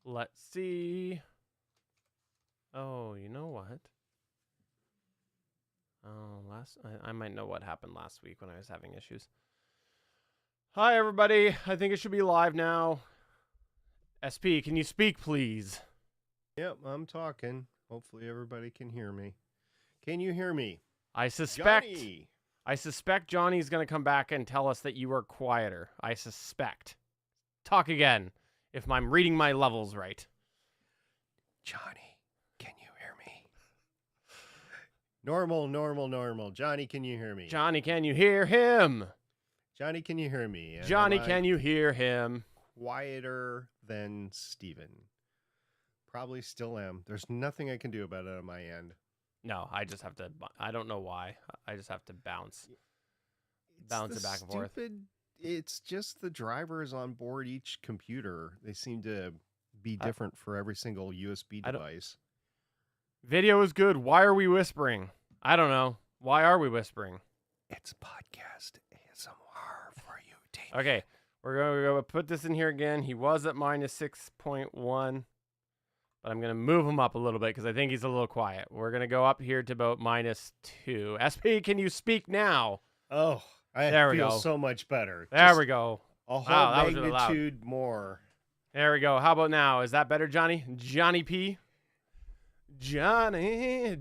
Let's see. Oh, you know what? Oh, I might know what happened last week when I was having issues. Hi, everybody. I think it should be live now. SP, can you speak, please? Yep, I'm talking. Hopefully everybody can hear me. Can you hear me? I suspect Johnny! Johnny's going to come back and tell us that you are quieter. I suspect. Talk again, if I'm reading my levels right. Johnny, can you hear me? Normal. Johnny, can you hear me? Johnny, can you hear him? Johnny, can you hear me? And Johnny, can you hear him? Quieter than Steven. Probably still am. There's nothing I can do about it on my end. No, I just have to. I don't know why. I just have to bounce it back and forth. It's just the drivers on board each computer. They seem to be different for every single USB device. Video is good. Why are we whispering? I don't know. Why are we whispering? It's podcast ASMR for you, Damien. Okay, we're going to go put this in here again. He was at minus 6.1. But I'm going to move him up a little bit because I think he's a little quiet. We're going to go up here to about minus 2. SP, can you speak now? Oh, I feel so much better. There we go. A whole magnitude more. There we go. How about now? Is that better, Johnny? Johnny P? Johnny.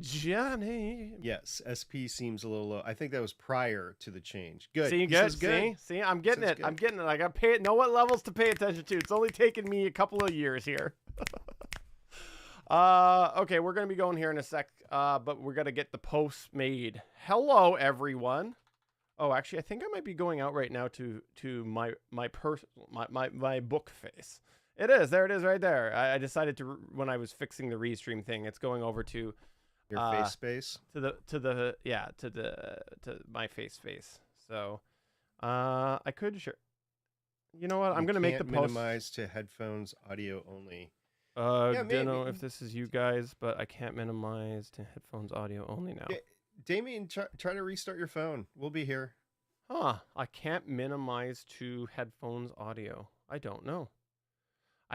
Yes, SP seems a little low. I think that was prior to the change. Good. See, good. See, I'm getting it. I'm getting it. I got to know what levels to pay attention to. It's only taken me a couple of years here. Okay, we're going to be going here in a sec, but we're going to get the post made. Hello, everyone. Oh, actually, I think I might be going out right now to my book face. It is. There it is right there. I decided to, when I was fixing the restream thing, it's going over to your face space to my face. So, I could sure. You know what? I'm going to make the post minimize to headphones audio only. Don't know if this is you guys, but I can't minimize to headphones audio only now. Damien, try to restart your phone. We'll be here. Huh. I can't minimize to headphones audio. I don't know.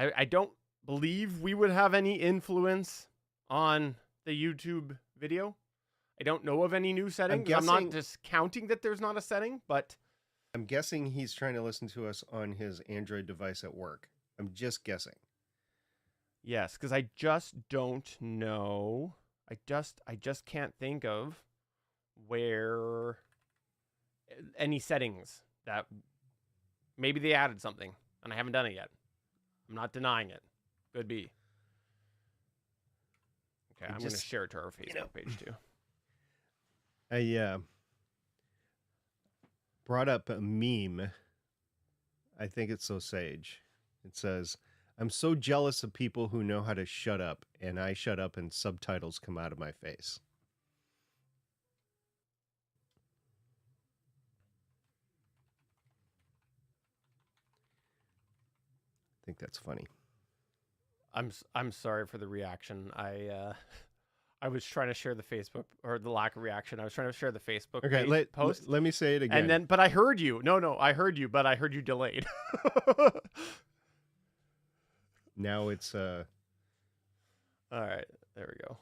I don't believe we would have any influence on the YouTube video. I don't know of any new settings. I'm not discounting that there's not a setting, but I'm guessing he's trying to listen to us on his Android device at work. I'm just guessing. Yes, because I just don't know. I just can't think of where any settings that maybe they added something and I haven't done it yet. I'm not denying it. Could be. Okay, I'm going to share it to our Facebook page too. I brought up a meme. I think it's so sage. It says, I'm so jealous of people who know how to shut up, and I shut up and subtitles come out of my face. I think that's funny. I'm sorry for the reaction. I was trying to share the Facebook, or the lack of reaction. I was trying to share the Facebook post. Let me say it again. And then, but I heard you. No, I heard you, but I heard you delayed. Now it's all right, there we go.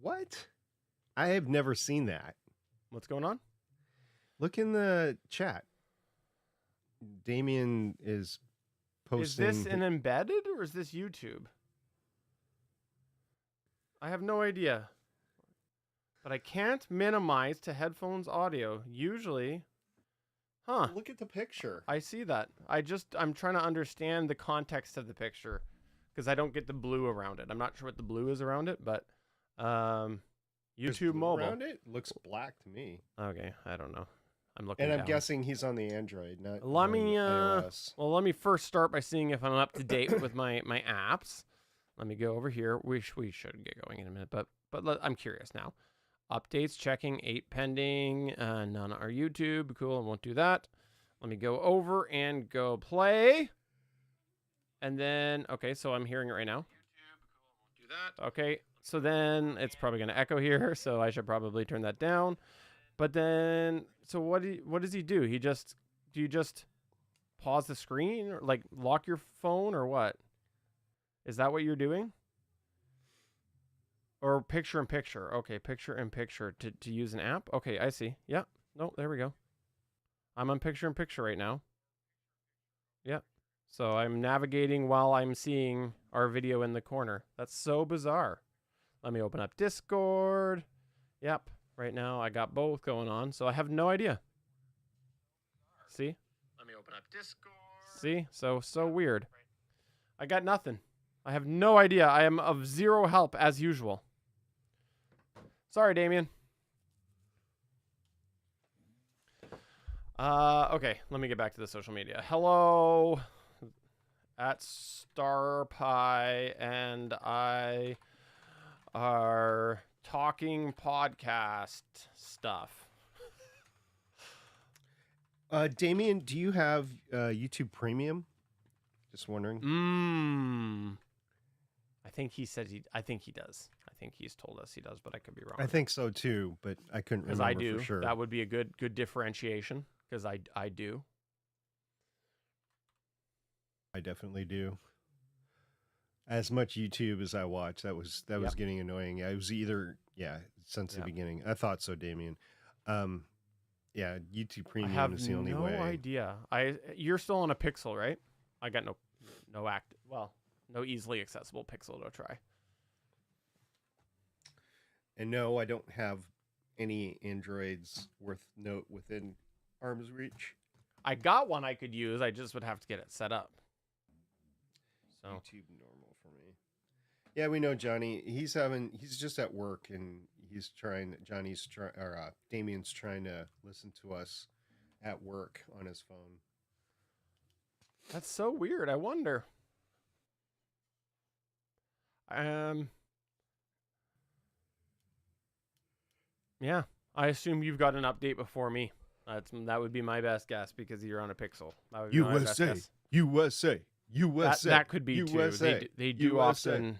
What? I have never seen that. What's going on? Look in the chat. Damien is posting. Is this an embedded or is this YouTube? I have no idea. But I can't minimize to headphones audio. Usually. Huh. Look at the picture. I see that. I'm trying to understand the context of the picture because I don't get the blue around it. I'm not sure what the blue is around it, but YouTube mobile. Around it looks black to me. Okay, I don't know. I'm looking. And I'm down. guessing he's on the Android, not iOS. Well, let me first start by seeing if I'm up to date with my apps. Let me go over here. We should get going in a minute, but I'm curious now. Updates, checking, 8 pending, none are YouTube. Cool, I won't do that. Let me go over and go play. And then, okay, so I'm hearing it right now. YouTube, cool, I won't do that. Okay, so then it's probably going to echo here, so I should probably turn that down. But then, so what does he do? Do you just pause the screen or like lock your phone or what? Is that what you're doing? Or picture in picture. Okay, picture in picture to use an app. Okay, I see. Yeah. No, there we go. I'm on picture in picture right now. Yeah. So I'm navigating while I'm seeing our video in the corner. That's so bizarre. Let me open up Discord. Yep. Right now I got both going on, so I have no idea. See? Let me open up Discord. See? So weird. I got nothing. I have no idea. I am of zero help as usual. Sorry, Damien. Okay, let me get back to the social media. Hello at StarPie and I are talking podcast stuff. Damien, do you have YouTube Premium? Just wondering. I think he said I think he does. I think he's told us he does, but I could be wrong. I think so too, but I couldn't remember I do. for sure. That would be a good differentiation because I do. I definitely do. As much YouTube as I watch, that was getting annoying. I was either since the beginning. I thought so, Damien. Yeah, YouTube Premium is the only way. I have no idea. You're still on a Pixel, right? I got no easily accessible Pixel to try. And no, I don't have any Androids within arm's reach. I got one I could use. I just would have to get it set up. So YouTube normal for me. Yeah, we know Johnny. He's just at work and Damien's trying to listen to us at work on his phone. That's so weird. I wonder. Yeah, I assume you've got an update before me. That would be my best guess because you're on a Pixel. That would be my best guess. USA. That could be USA. too. They do often.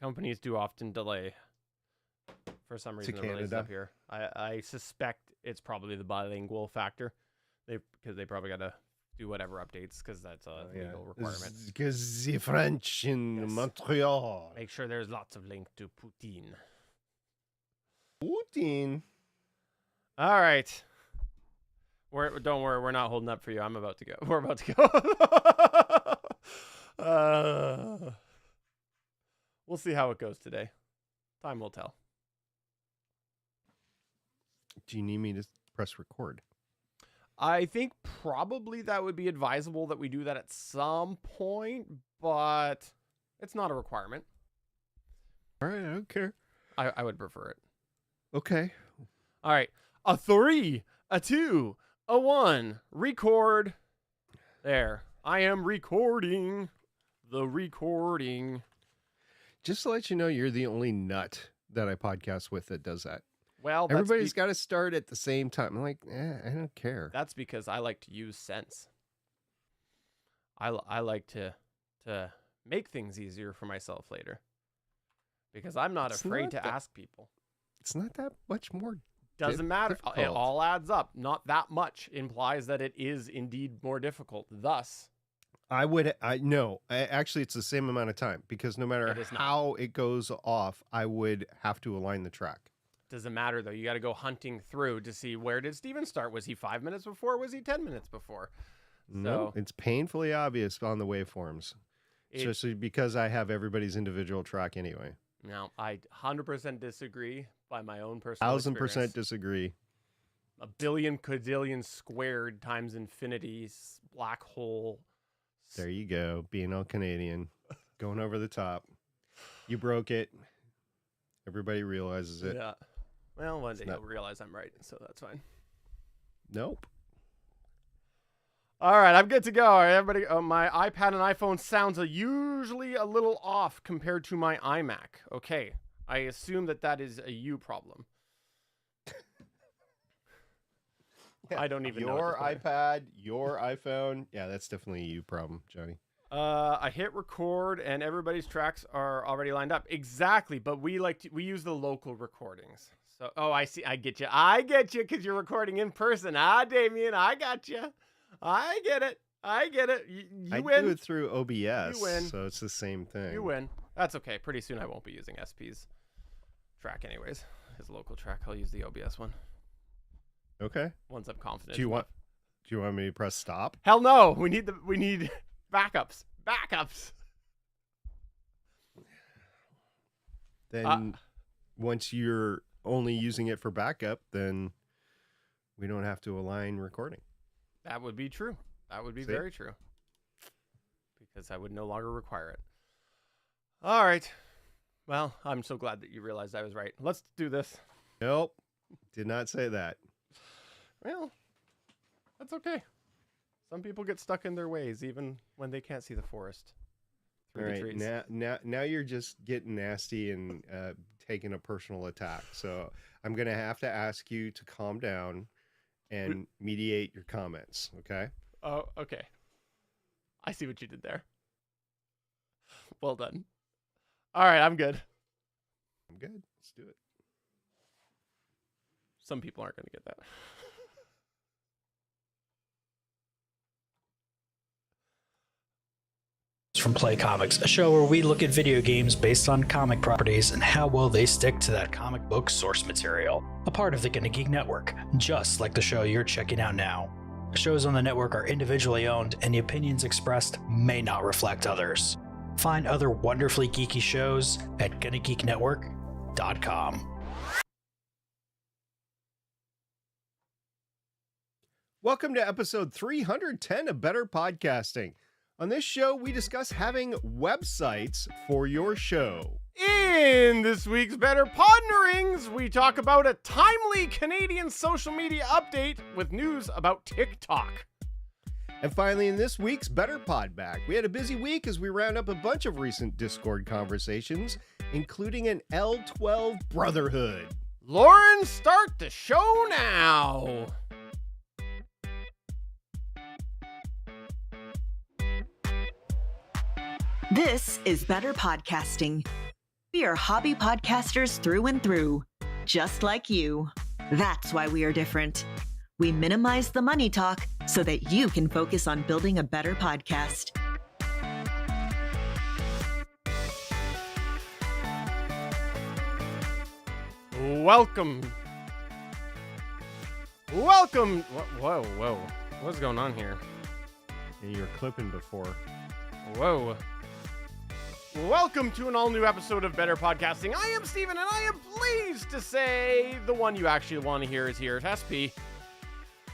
Companies do often delay. For some reason, the release up here. I suspect it's probably the bilingual factor. Because they probably got to do whatever updates because that's a legal requirement. Because the French in Montreal. Make sure there's lots of link to Poutine. Poutine. All right. Don't worry, we're not holding up for you. I'm about to go. We're about to go. We'll see how it goes today. Time will tell. Do you need me to press record? I think probably that would be advisable that we do that at some point, but it's not a requirement. All right, I don't care. I would prefer it. Okay. All right. A 3, a 2, a 1. Record. There. I am recording. The recording. Just to let you know, you're the only nut that I podcast with that does that. Well, everybody's got to start at the same time. I'm like, I don't care. That's because I like to use sense. I like to make things easier for myself later. Because I'm not afraid to ask people. It's not that much more. Doesn't matter. It all adds up. Not that much implies that it is indeed more difficult. Thus, actually, it's the same amount of time because no matter how it goes off, I would have to align the track. Doesn't matter though. You got to go hunting through to see where did Steven start. Was he 5 minutes before? Was he 10 minutes before? No, it's painfully obvious on the waveforms, especially because I have everybody's individual track anyway. No, I 100% disagree by my own personal 1000% disagree. A billion codillion squared times infinity's black hole. There you go. Being all Canadian. Going over the top. You broke it. Everybody realizes it. Yeah. Well, one day you'll realize I'm right, so that's fine. Nope. All right, I'm good to go. All right, everybody, my iPad and iPhone sounds usually a little off compared to my iMac. Okay, I assume that is a you problem. Yeah, I don't even know. Your iPad, your iPhone. Yeah, that's definitely a you problem, Johnny. I hit record and everybody's tracks are already lined up. Exactly, but we use the local recordings. So, I see. I get you because you're recording in person. Damien, I got you. I get it. I get it. You I win. do it through OBS, You win. so it's the same thing. You win. That's okay. Pretty soon I won't be using SP's track anyways. His local track. I'll use the OBS one. Okay. Once I'm confident. Do you want me to press stop? Hell no. We need backups. Backups. Then once you're only using it for backup, then we don't have to align recording. That would be true. That would be very true. Because I would no longer require it. All right. Well, I'm so glad that you realized I was right. Let's do this. Nope. Did not say that. Well, that's okay. Some people get stuck in their ways even when they can't see the forest. All right. Now you're just getting nasty and taking a personal attack. So I'm going to have to ask you to calm down and mediate your comments. Okay. Oh, okay. I see what you did there. Well done. All right, I'm good. I'm good. Let's do it. Some people aren't going to get that. From Play Comics, a show where we look at video games based on comic properties and how well they stick to that comic book source material. A part of the Gonna Geek Network, just like the show you're checking out now. Shows on the network are individually owned, and the opinions expressed may not reflect others. Find other wonderfully geeky shows at GonnaGeekNetwork.com. Welcome to episode 310 of Better Podcasting. On this show, we discuss having websites for your show. In this week's Better Podnerings, we talk about a timely Canadian social media update with news about TikTok. And finally, in this week's Better Podback, we had a busy week as we round up a bunch of recent Discord conversations, including an L12 Brotherhood. Lauren, start the show now. This is Better Podcasting. We are hobby podcasters through and through, just like you. That's why we are different. We minimize the money talk so that you can focus on building a better podcast. Welcome. Whoa. What's going on here? And you were clipping before. Whoa. Welcome to an all-new episode of Better Podcasting. I am Steven, and I am pleased to say the one you actually want to hear is here at SP.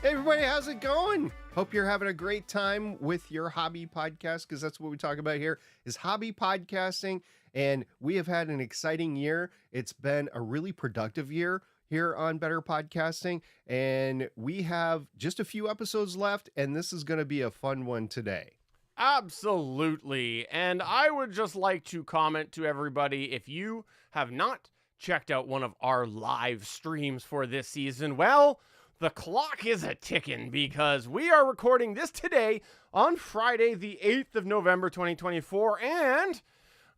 Hey everybody, how's it going? Hope you're having a great time with your hobby podcast, because that's what we talk about here is hobby podcasting. And we have had an exciting year. It's been a really productive year here on Better Podcasting. And we have just a few episodes left, and this is going to be a fun one today. Absolutely. And I would just like to comment to everybody, if you have not checked out one of our live streams for this season, well, the clock is a-ticking, because we are recording this today on Friday, the 8th of November, 2024, and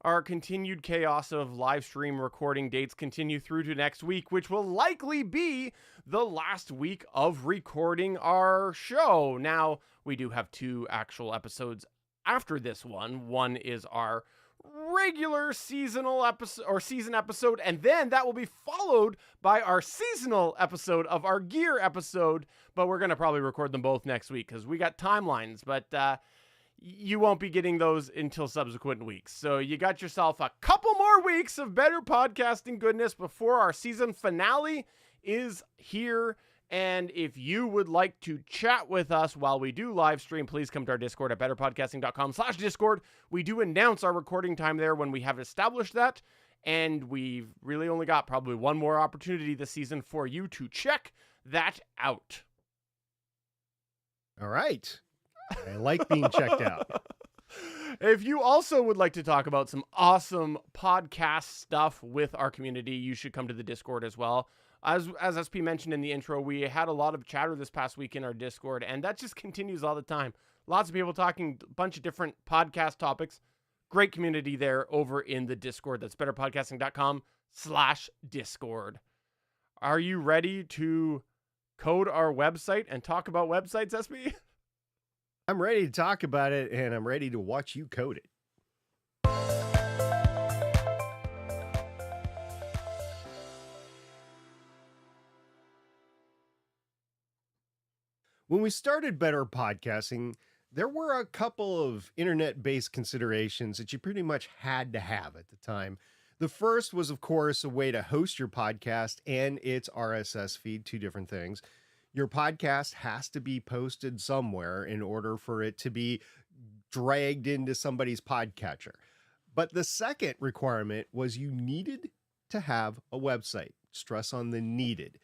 our continued chaos of live stream recording dates continue through to next week, which will likely be the last week of recording our show. Now, we do have two actual episodes after this one. One is our regular seasonal episode or season episode, and then that will be followed by our seasonal episode of our gear episode, but we're going to probably record them both next week because we got timelines, but you won't be getting those until subsequent weeks. So you got yourself a couple more weeks of Better Podcasting goodness before our season finale is here. And if you would like to chat with us while we do live stream, please come to our Discord at betterpodcasting.com/Discord. We do announce our recording time there when we have established that. And we've really only got probably one more opportunity this season for you to check that out. All right. I like being checked out. If you also would like to talk about some awesome podcast stuff with our community, you should come to the Discord as well. As SP mentioned in the intro, we had a lot of chatter this past week in our Discord, and that just continues all the time. Lots of people talking a bunch of different podcast topics. Great community there over in the Discord. That's betterpodcasting.com/Discord. Are you ready to code our website and talk about websites, SP? I'm ready to talk about it, and I'm ready to watch you code it. When we started Better Podcasting, there were a couple of internet-based considerations that you pretty much had to have at the time. The first was, of course, a way to host your podcast and its RSS feed, two different things. Your podcast has to be posted somewhere in order for it to be dragged into somebody's podcatcher. But the second requirement was you needed to have a website. Stress on the needed.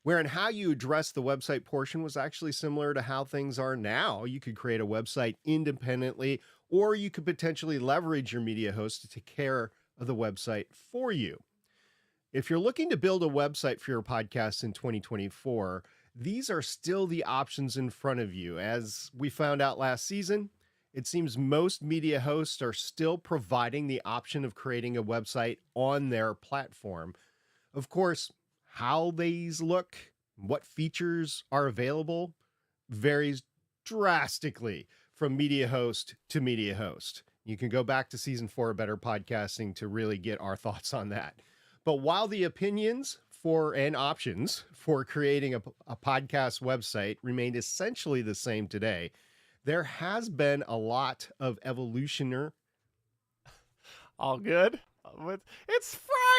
Wherein how you address the website portion was actually similar to how things are now. You could create a website independently, or you could potentially leverage your media host to take care of the website for you. If you're looking to build a website for your podcast in 2024, these are still the options in front of you. As we found out last season, it seems most media hosts are still providing the option of creating a website on their platform. Of course, how these look, what features are available, varies drastically from media host to media host. You can go back to season 4 of Better Podcasting to really get our thoughts on that. But while the opinions for and options for creating a podcast website remained essentially the same today, there has been a lot of evolution. All good? It's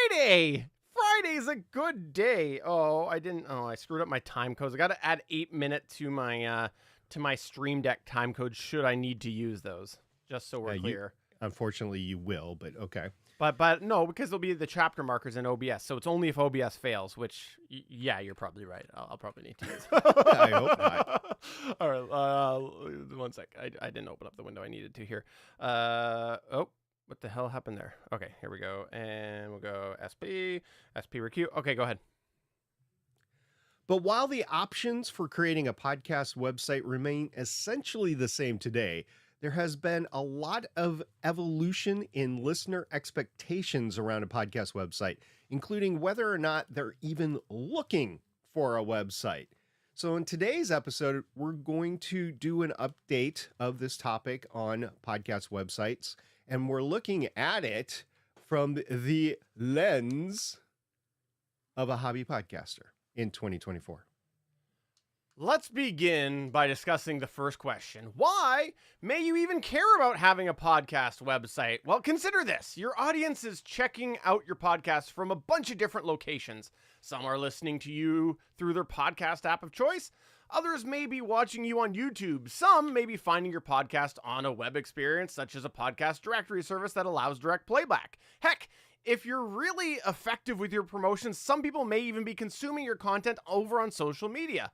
Friday! Friday's a good day. I screwed up my time codes. I got to add 8-minute to my Stream Deck time code should I need to use those, just so we're clear. Unfortunately, you will, but okay. But no, because there'll be the chapter markers in OBS, so it's only if OBS fails, which, yeah, you're probably right. I'll probably need to use it. I hope not. All right, 1 sec. I didn't open up the window I needed to here. What the hell happened there? Okay, here we go. And we'll go SP requeue. Okay, go ahead. But while the options for creating a podcast website remain essentially the same today, there has been a lot of evolution in listener expectations around a podcast website, including whether or not they're even looking for a website. So in today's episode, we're going to do an update of this topic on podcast websites, and we're looking at it from the lens of a hobby podcaster in 2024. Let's begin by discussing the first question. Why may you even care about having a podcast website? Well, consider this. Your audience is checking out your podcast from a bunch of different locations. Some are listening to you through their podcast app of choice. Others may be watching you on YouTube. Some may be finding your podcast on a web experience, such as a podcast directory service that allows direct playback. Heck, if you're really effective with your promotions, some people may even be consuming your content over on social media.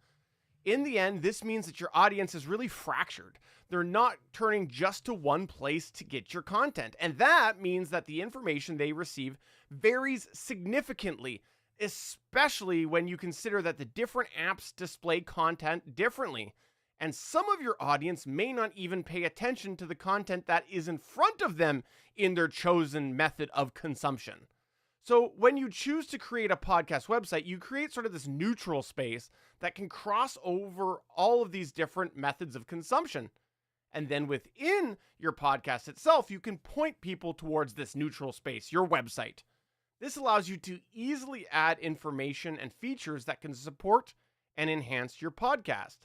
In the end, this means that your audience is really fractured. They're not turning just to one place to get your content. And that means that the information they receive varies significantly, especially when you consider that the different apps display content differently. And some of your audience may not even pay attention to the content that is in front of them in their chosen method of consumption. So when you choose to create a podcast website, you create sort of this neutral space that can cross over all of these different methods of consumption. And then within your podcast itself, you can point people towards this neutral space, your website. This allows you to easily add information and features that can support and enhance your podcast.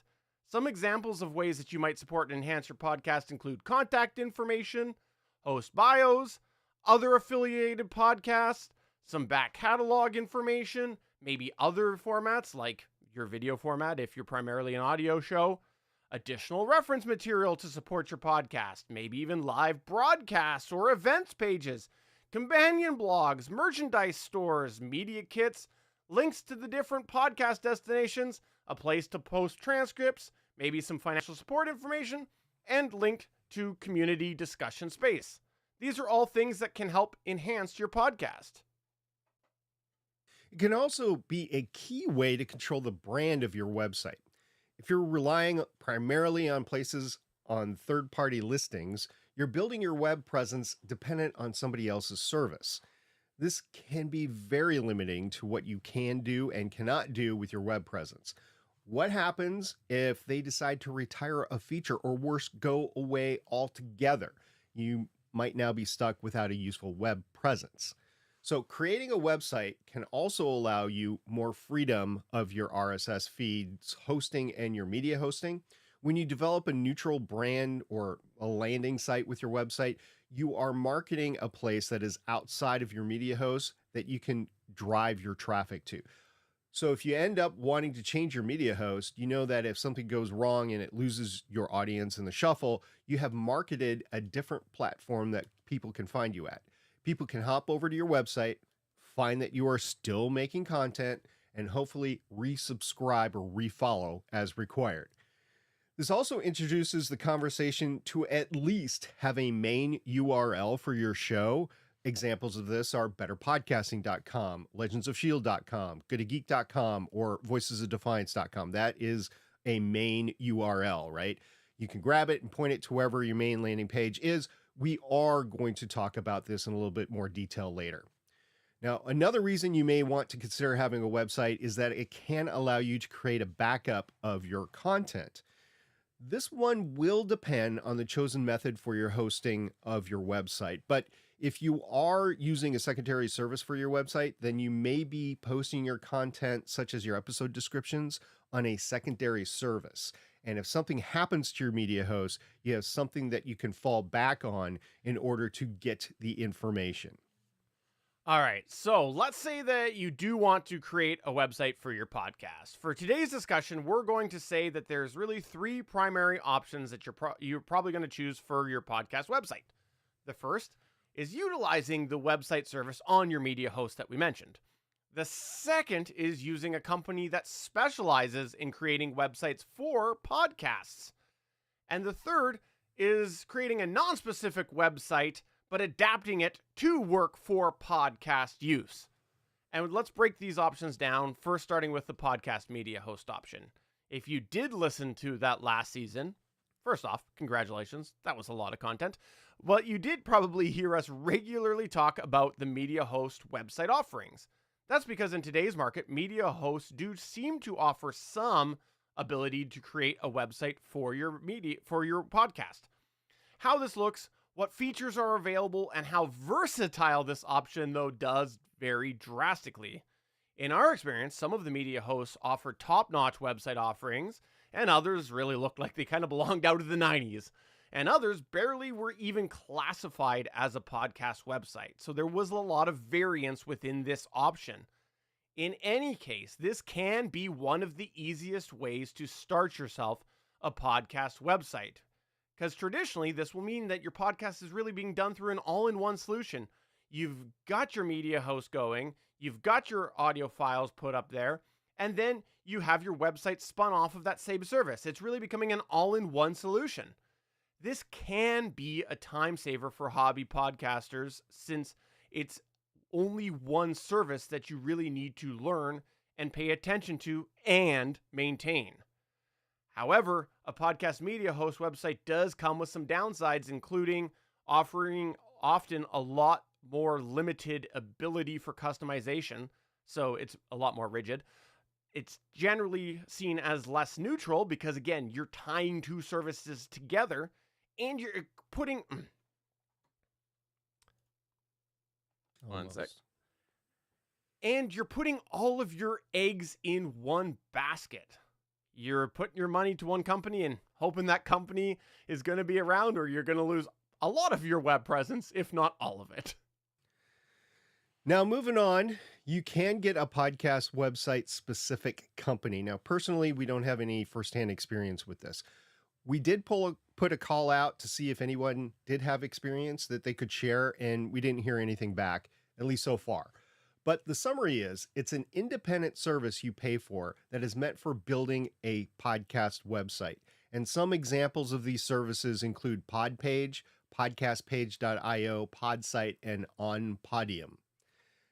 Some examples of ways that you might support and enhance your podcast include contact information, host bios, other affiliated podcasts, some back catalog information, maybe other formats like your video format if you're primarily an audio show, additional reference material to support your podcast, maybe even live broadcasts or events pages, companion blogs, merchandise stores, media kits, links to the different podcast destinations, a place to post transcripts, maybe some financial support information, and link to community discussion space. These are all things that can help enhance your podcast. It can also be a key way to control the brand of your website. If you're relying primarily on places on third-party listings, you're building your web presence dependent on somebody else's service. This can be very limiting to what you can do and cannot do with your web presence. What happens if they decide to retire a feature or worse, go away altogether? You might now be stuck without a useful web presence. So creating a website can also allow you more freedom of your RSS feeds hosting and your media hosting. When you develop a neutral brand or a landing site with your website, you are marketing a place that is outside of your media host that you can drive your traffic to. So if you end up wanting to change your media host, you know that if something goes wrong and it loses your audience in the shuffle, you have marketed a different platform that people can find you at. People can hop over to your website, find that you are still making content, and hopefully resubscribe or refollow as required. This also introduces the conversation to at least have a main URL for your show. Examples of this are betterpodcasting.com, legendsofshield.com, goodageek.com, or voicesofdefiance.com. That is a main URL, right? You can grab it and point it to wherever your main landing page is. We are going to talk about this in a little bit more detail later. Now, another reason you may want to consider having a website is that it can allow you to create a backup of your content. This one will depend on the chosen method for your hosting of your website, but if you are using a secondary service for your website, then you may be posting your content, such as your episode descriptions, on a secondary service. And if something happens to your media host, you have something that you can fall back on in order to get the information. All right, so let's say that you do want to create a website for your podcast. For today's discussion, we're going to say that there's really three primary options that you're probably going to choose for your podcast website. The first is utilizing the website service on your media host that we mentioned. The second is using a company that specializes in creating websites for podcasts. And the third is creating a non-specific website, but adapting it to work for podcast use. And let's break these options down, first starting with the podcast media host option. If you did listen to that last season, first off, congratulations, that was a lot of content. But you did probably hear us regularly talk about the media host website offerings. That's because in today's market, media hosts do seem to offer some ability to create a website for your podcast. How this looks, what features are available, and how versatile this option, though, does vary drastically. In our experience, some of the media hosts offer top-notch website offerings, and others really looked like they kind of belonged out of the 90s. And others barely were even classified as a podcast website. So there was a lot of variance within this option. In any case, this can be one of the easiest ways to start yourself a podcast website. Because traditionally, this will mean that your podcast is really being done through an all-in-one solution. You've got your media host going, you've got your audio files put up there, and then you have your website spun off of that same service. It's really becoming an all-in-one solution. This can be a time saver for hobby podcasters since it's only one service that you really need to learn and pay attention to and maintain. However, a podcast media host website does come with some downsides, including offering often a lot more limited ability for customization, so it's a lot more rigid. It's generally seen as less neutral because, again, you're tying two services together and you're putting... One sec. And you're putting all of your eggs in one basket. You're putting your money to one company and hoping that company is going to be around, or you're going to lose a lot of your web presence, if not all of it. Now, moving on, you can get a podcast website specific company. Now, personally, we don't have any firsthand experience with this. We did put a call out to see if anyone did have experience that they could share, and we didn't hear anything back, at least so far. But the summary is, it's an independent service you pay for that is meant for building a podcast website. And some examples of these services include Podpage, podcastpage.io, Podsite, and OnPodium.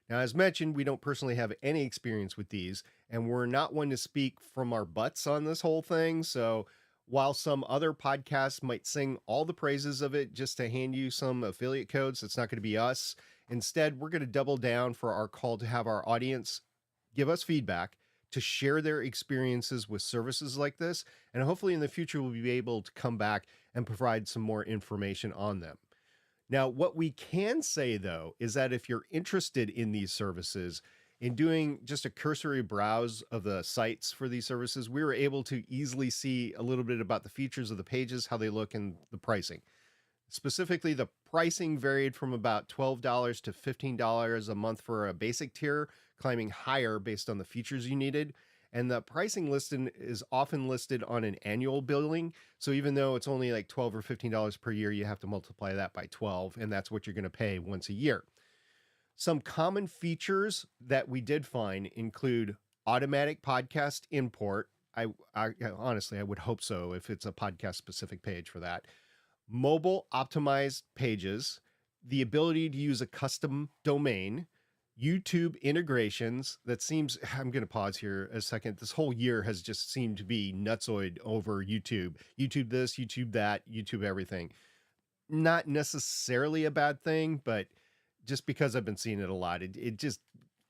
Now, as mentioned, we don't personally have any experience with these, and we're not one to speak from our butts on this whole thing. So while some other podcasts might sing all the praises of it just to hand you some affiliate codes, it's not going to be us. Instead, we're going to double down for our call to have our audience give us feedback, to share their experiences with services like this. And hopefully in the future, we'll be able to come back and provide some more information on them. Now, what we can say, though, is that if you're interested in these services, in doing just a cursory browse of the sites for these services, we were able to easily see a little bit about the features of the pages, how they look, and the pricing. Specifically, the pricing varied from about $12 to $15 a month for a basic tier, climbing higher based on the features you needed. And the pricing listed is often listed on an annual billing. So even though it's only like $12 or $15 per year, you have to multiply that by 12, and that's what you're going to pay once a year. Some common features that we did find include automatic podcast import. I honestly, I would hope so if it's a podcast specific page for that. Mobile optimized pages, the ability to use a custom domain, YouTube integrations. That seems, I'm going to pause here a second. This whole year has just seemed to be nutsoid over YouTube. YouTube this, YouTube that, YouTube everything. Not necessarily a bad thing, but just because I've been seeing it a lot, it just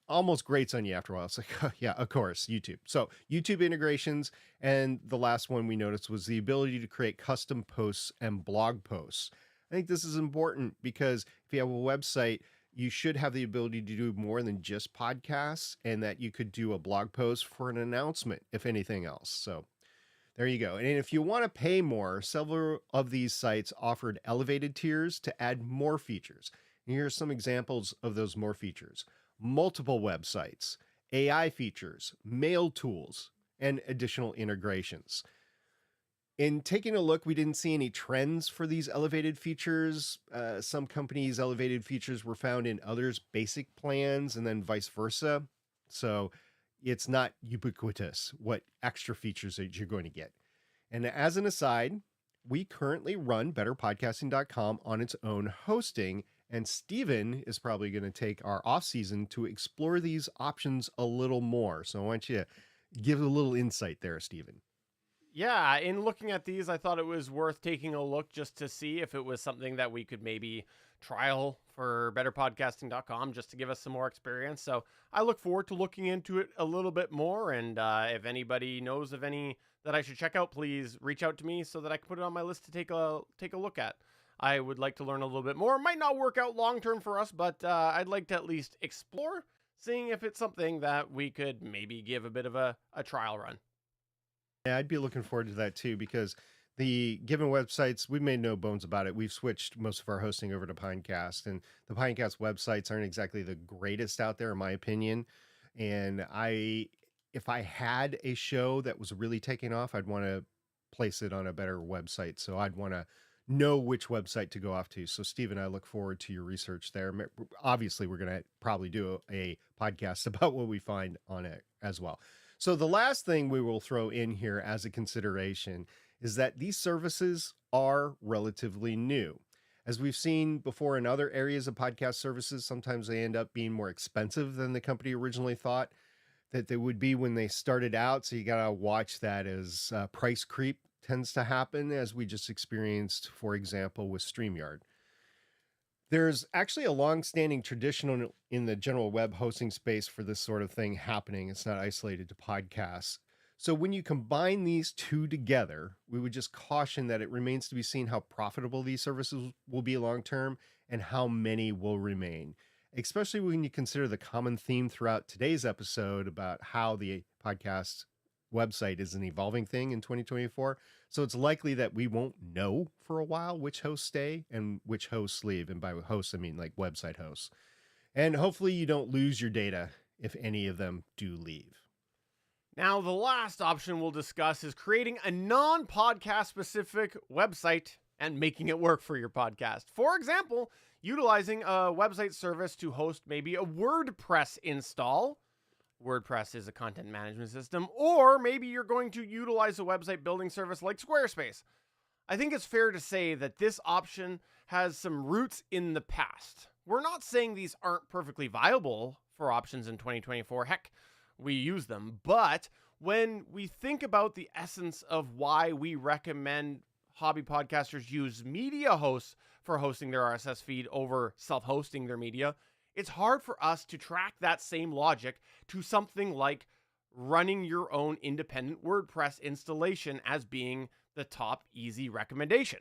almost grates on you after a while. It's like, oh, yeah, of course, YouTube. So YouTube integrations. And the last one we noticed was the ability to create custom posts and blog posts. I think this is important because if you have a website, you should have the ability to do more than just podcasts, and that you could do a blog post for an announcement, if anything else. So there you go. And if you want to pay more, several of these sites offered elevated tiers to add more features. And here are some examples of those more features: multiple websites, AI features, mail tools, and additional integrations. In taking a look, we didn't see any trends for these elevated features. Some companies' elevated features were found in others' basic plans, and then vice versa. So it's not ubiquitous what extra features that you're going to get. And as an aside, we currently run betterpodcasting.com on its own hosting, and Steven is probably going to take our off season to explore these options a little more. So I want you to give a little insight there, Steven. Yeah, in looking at these, I thought it was worth taking a look just to see if it was something that we could maybe trial for betterpodcasting.com just to give us some more experience. So I look forward to looking into it a little bit more. And if anybody knows of any that I should check out, please reach out to me so that I can put it on my list to take a look at. I would like to learn a little bit more. It might not work out long-term for us, but I'd like to at least explore, seeing if it's something that we could maybe give a bit of a trial run. Yeah, I'd be looking forward to that too, because the given websites, we've made no bones about it. We've switched most of our hosting over to Pinecast, and the Pinecast websites aren't exactly the greatest out there, in my opinion. And if I had a show that was really taking off, I'd want to place it on a better website. So I'd want to know which website to go off to. So Stephen, I look forward to your research there. Obviously, we're going to probably do a podcast about what we find on it as well. So the last thing we will throw in here as a consideration is that these services are relatively new. As we've seen before in other areas of podcast services, sometimes they end up being more expensive than the company originally thought that they would be when they started out. So you got to watch that as price creep tends to happen, as we just experienced, for example, with StreamYard. There's actually a long-standing tradition in the general web hosting space for this sort of thing happening. It's not isolated to podcasts. So when you combine these two together, we would just caution that it remains to be seen how profitable these services will be long-term and how many will remain, especially when you consider the common theme throughout today's episode about how the podcast website is an evolving thing in 2024. So it's likely that we won't know for a while which hosts stay and which hosts leave. And by hosts, I mean like website hosts. And hopefully you don't lose your data if any of them do leave. Now, the last option we'll discuss is creating a non-podcast specific website and making it work for your podcast. For example, utilizing a website service to host maybe a WordPress install. WordPress is a content management system, or maybe you're going to utilize a website building service like Squarespace. I think it's fair to say that this option has some roots in the past. We're not saying these aren't perfectly viable for options in 2024. Heck, we use them. But when we think about the essence of why we recommend hobby podcasters use media hosts for hosting their RSS feed over self-hosting their media, it's hard for us to track that same logic to something like running your own independent WordPress installation as being the top easy recommendation.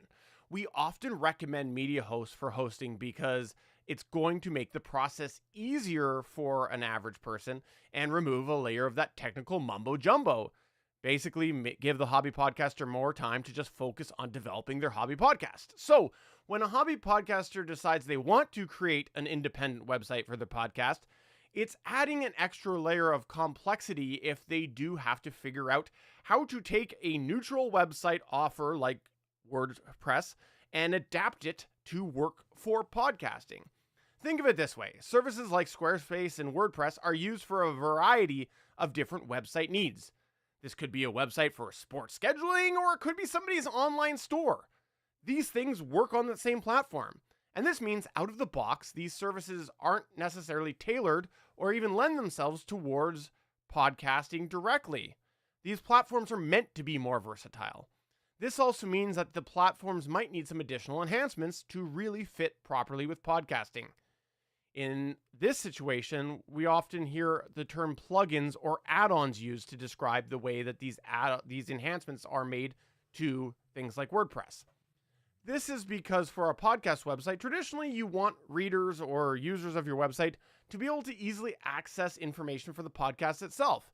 We often recommend MediaHost for hosting because it's going to make the process easier for an average person and remove a layer of that technical mumbo jumbo. Basically, give the hobby podcaster more time to just focus on developing their hobby podcast. So, when a hobby podcaster decides they want to create an independent website for their podcast, it's adding an extra layer of complexity if they do have to figure out how to take a neutral website offer like WordPress and adapt it to work for podcasting. Think of it this way. Services like Squarespace and WordPress are used for a variety of different website needs. This could be a website for sports scheduling, or it could be somebody's online store. These things work on the same platform. And this means out of the box, these services aren't necessarily tailored or even lend themselves towards podcasting directly. These platforms are meant to be more versatile. This also means that the platforms might need some additional enhancements to really fit properly with podcasting. In this situation, we often hear the term plugins or add-ons used to describe the way that these enhancements are made to things like WordPress. This is because for a podcast website, traditionally you want readers or users of your website to be able to easily access information for the podcast itself,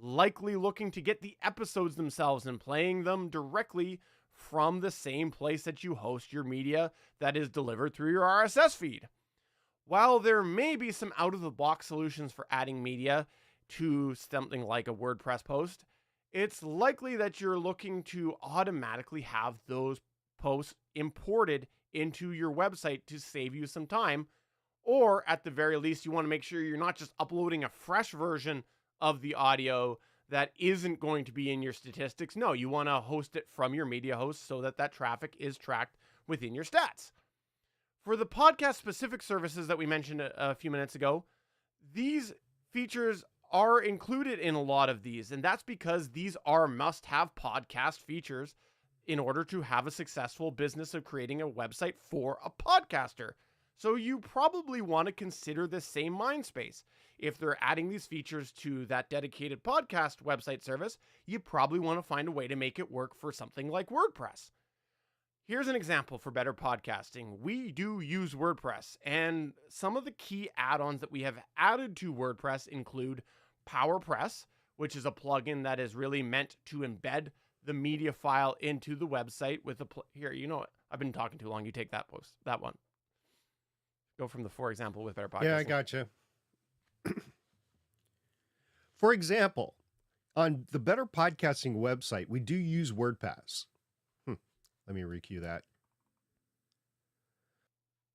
likely looking to get the episodes themselves and playing them directly from the same place that you host your media that is delivered through your RSS feed. While there may be some out-of-the-box solutions for adding media to something like a WordPress post, it's likely that you're looking to automatically have those posts imported into your website to save you some time, or at the very least, you want to make sure you're not just uploading a fresh version of the audio that isn't going to be in your statistics. No, you want to host it from your media host so that that traffic is tracked within your stats. For the podcast-specific services that we mentioned a few minutes ago, these features are included in a lot of these, and that's because these are must-have podcast features in order to have a successful business of creating a website for a podcaster. So you probably want to consider the same mind space. If they're adding these features to that dedicated podcast website service, you probably want to find a way to make it work for something like WordPress. Here's an example for better podcasting. We do use WordPress, and some of the key add-ons that we have added to WordPress include PowerPress, which is a plugin that is really meant to embed the media file into the website with here, you know what? I've been talking too long. You take that one. Go from the for example with better podcasting. Yeah, I gotcha. For example, on the Better Podcasting website, we do use WordPress. Let me recue that.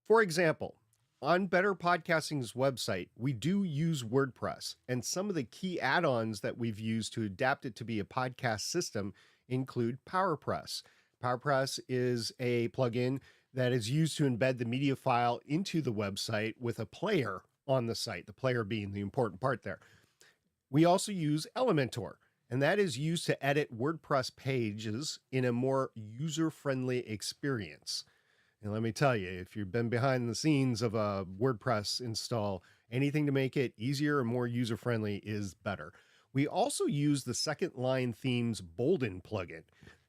For example, on Better Podcasting's website, we do use WordPress, and some of the key add-ons that we've used to adapt it to be a podcast system include PowerPress. PowerPress is a plugin that is used to embed the media file into the website with a player on the site, the player being the important part there. We also use Elementor, and that is used to edit WordPress pages in a more user-friendly experience. And let me tell you, if you've been behind the scenes of a WordPress install, anything to make it easier and more user-friendly is better. We also use the Second Line Themes Bolden plugin.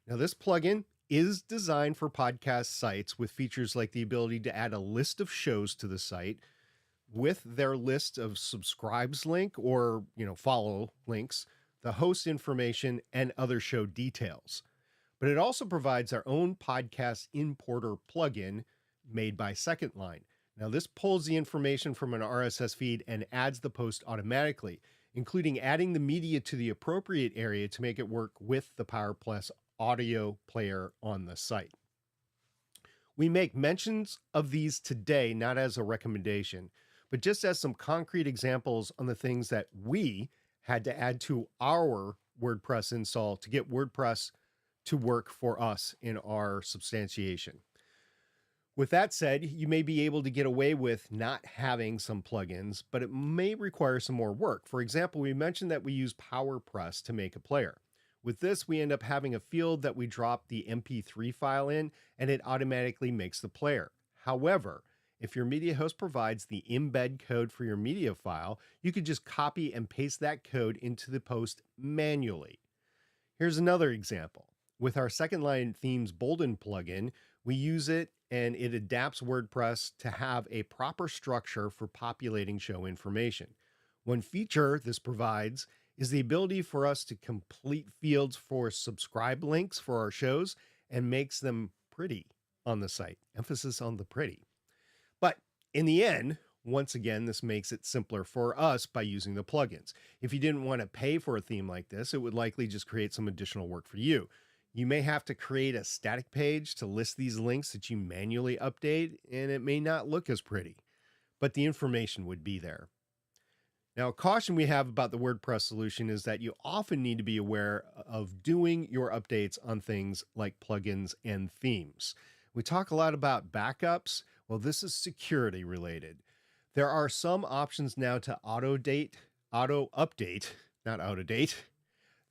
Now, this plugin is designed for podcast sites with features like the ability to add a list of shows to the site with their list of subscribes link or, follow links, the host information, and other show details. But it also provides our own podcast importer plugin made by Second Line. Now, this pulls the information from an RSS feed and adds the post automatically, including adding the media to the appropriate area to make it work with the PowerPress audio player on the site. We make mentions of these today, not as a recommendation, but just as some concrete examples on the things that we had to add to our WordPress install to get WordPress to work for us in our substantiation. With that said, you may be able to get away with not having some plugins, but it may require some more work. For example, we mentioned that we use PowerPress to make a player. With this, we end up having a field that we drop the MP3 file in, and it automatically makes the player. However, If your media host provides the embed code for your media file, you could just copy and paste that code into the post manually. Here's another example. With our second line themes Bolden plugin, we use it and it adapts WordPress to have a proper structure for populating show information. One feature this provides is the ability for us to complete fields for subscribe links for our shows and makes them pretty on the site. Emphasis on the pretty. But in the end, once again, this makes it simpler for us by using the plugins. If you didn't want to pay for a theme like this, it would likely just create some additional work for you. You may have to create a static page to list these links that you manually update, and it may not look as pretty, but the information would be there. Now, a caution we have about the WordPress solution is that you often need to be aware of doing your updates on things like plugins and themes. We talk a lot about backups. Well, this is security related. There are some options now to auto-update.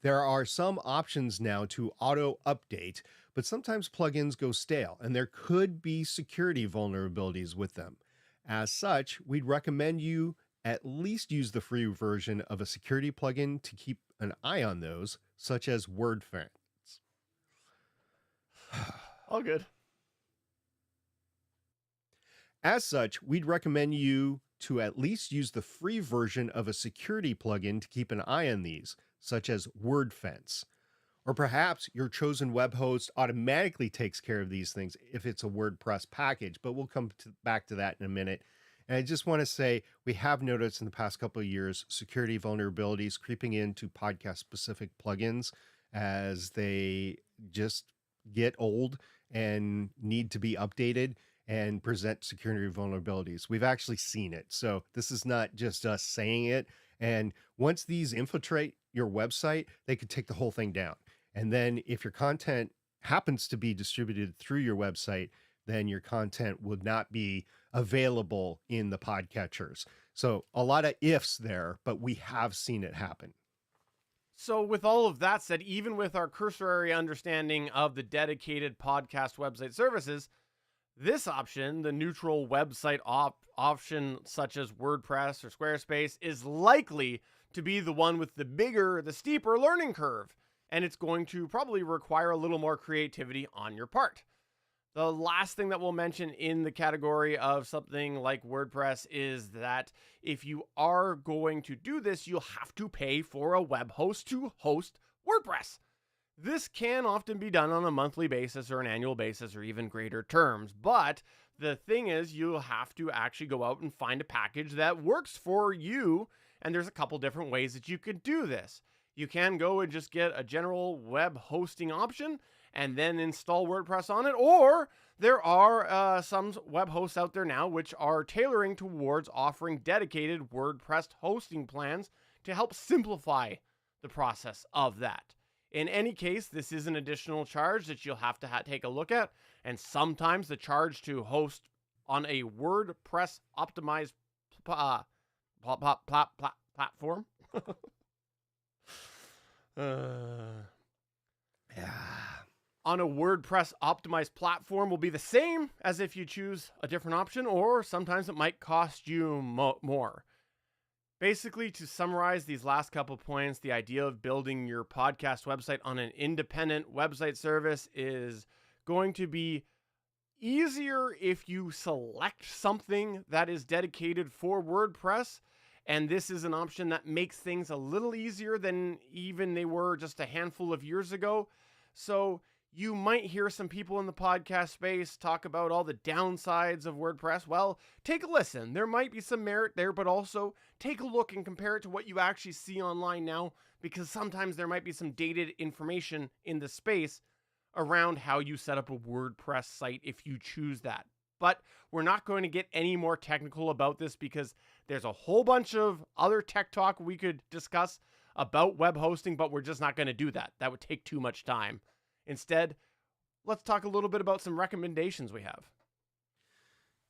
There are some options now to auto-update, but sometimes plugins go stale, and there could be security vulnerabilities with them. As such, we'd recommend you at least use the free version of a security plugin to keep an eye on those, such as WordFence. All good. As such, we'd recommend you to at least use the free version of a security plugin to keep an eye on these, such as WordFence. Or perhaps your chosen web host automatically takes care of these things if it's a WordPress package, but we'll come back to that in a minute. And I just want to say, we have noticed in the past couple of years, security vulnerabilities creeping into podcast-specific plugins as they just get old and need to be updated and present security vulnerabilities. We've actually seen it. So this is not just us saying it. And once these infiltrate your website, they could take the whole thing down. And then if your content happens to be distributed through your website, then your content would not be available in the podcatchers. So a lot of ifs there, but we have seen it happen. So with all of that said, even with our cursory understanding of the dedicated podcast website services, this option, the neutral website option such as WordPress or Squarespace, is likely to be the one with the steeper learning curve, and it's going to probably require a little more creativity on your part. The last thing that we'll mention in the category of something like WordPress is that if you are going to do this, you'll have to pay for a web host to host WordPress. This can often be done on a monthly basis or an annual basis or even greater terms. But the thing is, you'll have to actually go out and find a package that works for you. And there's a couple different ways that you could do this. You can go and just get a general web hosting option and then install WordPress on it. Or there are some web hosts out there now which are tailoring towards offering dedicated WordPress hosting plans to help simplify the process of that. In any case, this is an additional charge that you'll have to take a look at. And sometimes the charge to host on a WordPress optimized platform on a WordPress optimized platform will be the same as if you choose a different option, or sometimes it might cost you more. Basically, to summarize these last couple points, the idea of building your podcast website on an independent website service is going to be easier if you select something that is dedicated for WordPress. And this is an option that makes things a little easier than even they were just a handful of years ago. So you might hear some people in the podcast space talk about all the downsides of WordPress. Well, take a listen. There might be some merit there, but also take a look and compare it to what you actually see online now, because sometimes there might be some dated information in the space around how you set up a WordPress site if you choose that. But we're not going to get any more technical about this because there's a whole bunch of other tech talk we could discuss about web hosting, but we're just not going to do that. That would take too much time. Instead, let's talk a little bit about some recommendations we have.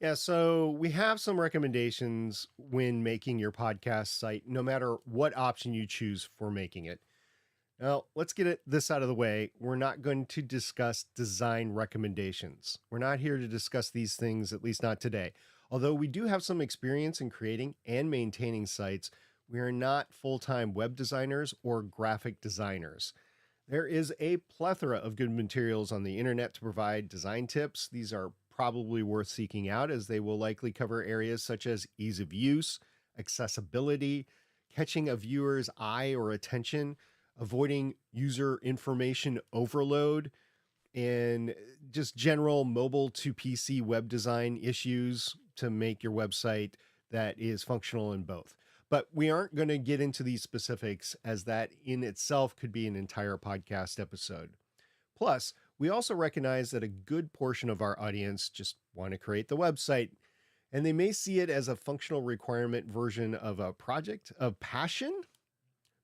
Yeah, so we have some recommendations when making your podcast site, no matter what option you choose for making it. Now, let's get this out of the way. We're not going to discuss design recommendations. We're not here to discuss these things, at least not today. Although we do have some experience in creating and maintaining sites, we are not full-time web designers or graphic designers. There is a plethora of good materials on the internet to provide design tips. These are probably worth seeking out as they will likely cover areas such as ease of use, accessibility, catching a viewer's eye or attention, avoiding user information overload, and just general mobile to PC web design issues to make your website that is functional in both. But we aren't going to get into these specifics, as that in itself could be an entire podcast episode. Plus, we also recognize that a good portion of our audience just want to create the website, and they may see it as a functional requirement version of a project of passion.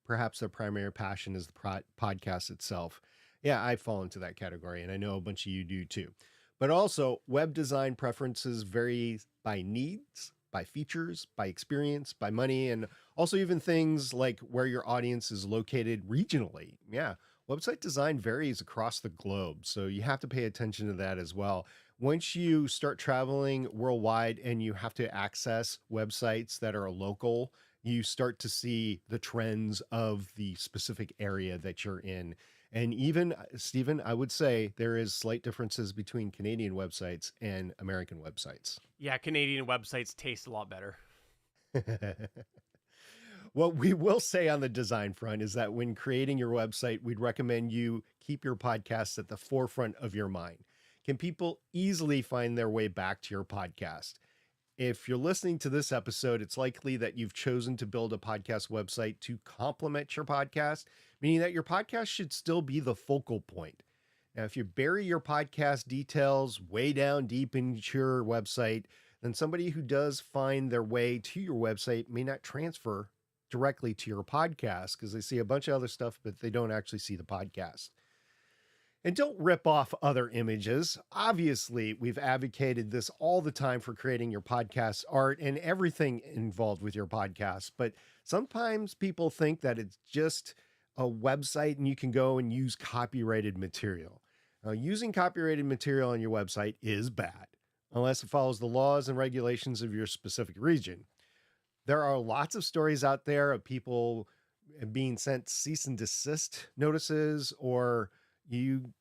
Perhaps their primary passion is the podcast itself. Yeah, I fall into that category, and I know a bunch of you do too. But also, web design preferences vary by needs, by features, by experience, by money, and also even things like where your audience is located regionally. Yeah, website design varies across the globe, so you have to pay attention to that as well. Once you start traveling worldwide and you have to access websites that are local, you start to see the trends of the specific area that you're in. And even, Stephen, I would say there is slight differences between Canadian websites and American websites. Yeah, Canadian websites taste a lot better. What we will say on the design front is that when creating your website, we'd recommend you keep your podcast at the forefront of your mind. Can people easily find their way back to your podcast? If you're listening to this episode, it's likely that you've chosen to build a podcast website to complement your podcast, meaning that your podcast should still be the focal point. Now, if you bury your podcast details way down deep into your website, then somebody who does find their way to your website may not transfer directly to your podcast because they see a bunch of other stuff, but they don't actually see the podcast. And don't rip off other images. Obviously, we've advocated this all the time for creating your podcast art and everything involved with your podcast. But sometimes people think that it's just a website and you can go and use copyrighted material. Now, using copyrighted material on your website is bad, unless it follows the laws and regulations of your specific region. There are lots of stories out there of people being sent cease and desist notices, or you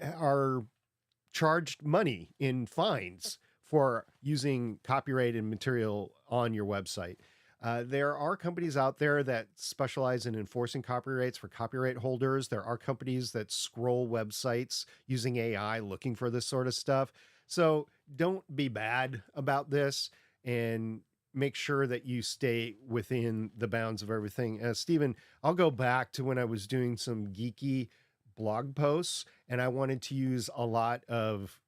are charged money in fines for using copyrighted material on your website. There are companies out there that specialize in enforcing copyrights for copyright holders. There are companies that scroll websites using AI looking for this sort of stuff. So don't be bad about this and make sure that you stay within the bounds of everything. Stephen, I'll go back to when I was doing some geeky blog posts and I wanted to use a lot of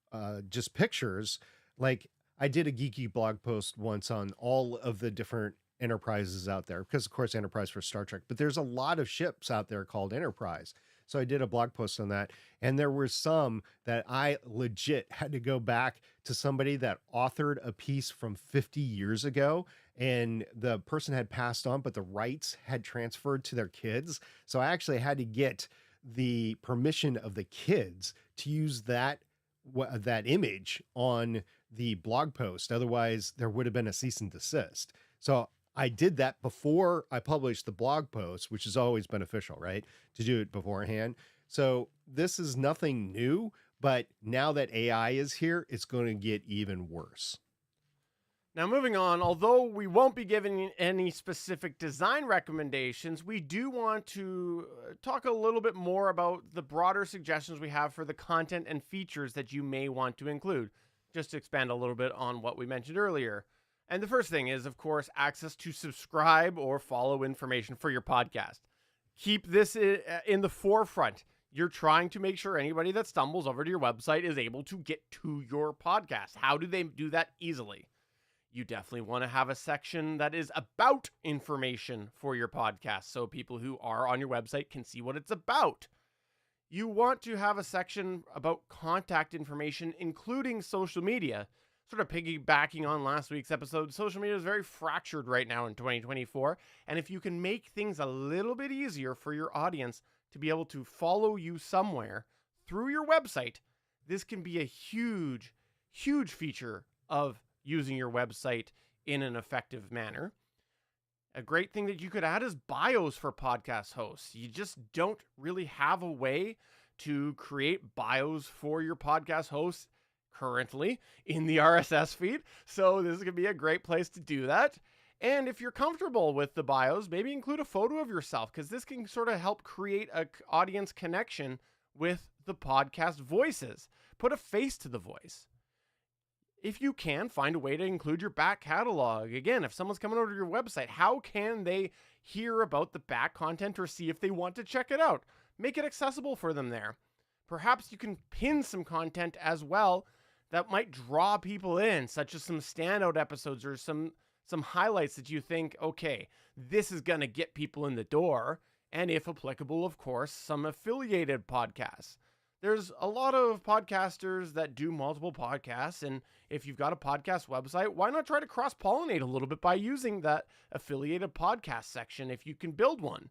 just pictures. Like I did a geeky blog post once on all of the different Enterprises out there, because of course Enterprise for Star Trek, but there's a lot of ships out there called Enterprise. So I did a blog post on that, and there were some that I legit had to go back to somebody that authored a piece from 50 years ago, and the person had passed on, but the rights had transferred to their kids. So I actually had to get the permission of the kids to use that image on the blog post. Otherwise, there would have been a cease and desist. So I did that before I published the blog post, which is always beneficial, right? To do it beforehand. So this is nothing new, but now that AI is here, it's going to get even worse. Now, moving on, although we won't be giving any specific design recommendations, we do want to talk a little bit more about the broader suggestions we have for the content and features that you may want to include, just to expand a little bit on what we mentioned earlier. And the first thing is, of course, access to subscribe or follow information for your podcast. Keep this in the forefront. You're trying to make sure anybody that stumbles over to your website is able to get to your podcast. How do they do that easily? You definitely want to have a section that is about information for your podcast, so people who are on your website can see what it's about. You want to have a section about contact information, including social media. Sort of piggybacking on last week's episode, social media is very fractured right now in 2024. And if you can make things a little bit easier for your audience to be able to follow you somewhere through your website, this can be a huge, huge feature of using your website in an effective manner. A great thing that you could add is bios for podcast hosts. You just don't really have a way to create bios for your podcast hosts currently in the RSS feed. So this is going to be a great place to do that. And if you're comfortable with the bios, maybe include a photo of yourself, because this can sort of help create an audience connection with the podcast voices. Put a face to the voice. If you can, find a way to include your back catalog. Again, if someone's coming over to your website, how can they hear about the back content or see if they want to check it out? Make it accessible for them there. Perhaps you can pin some content as well that might draw people in, such as some standout episodes or some highlights that you think, okay, this is going to get people in the door. And if applicable, of course, some affiliated podcasts. There's a lot of podcasters that do multiple podcasts, and if you've got a podcast website, why not try to cross-pollinate a little bit by using that affiliated podcast section if you can build one?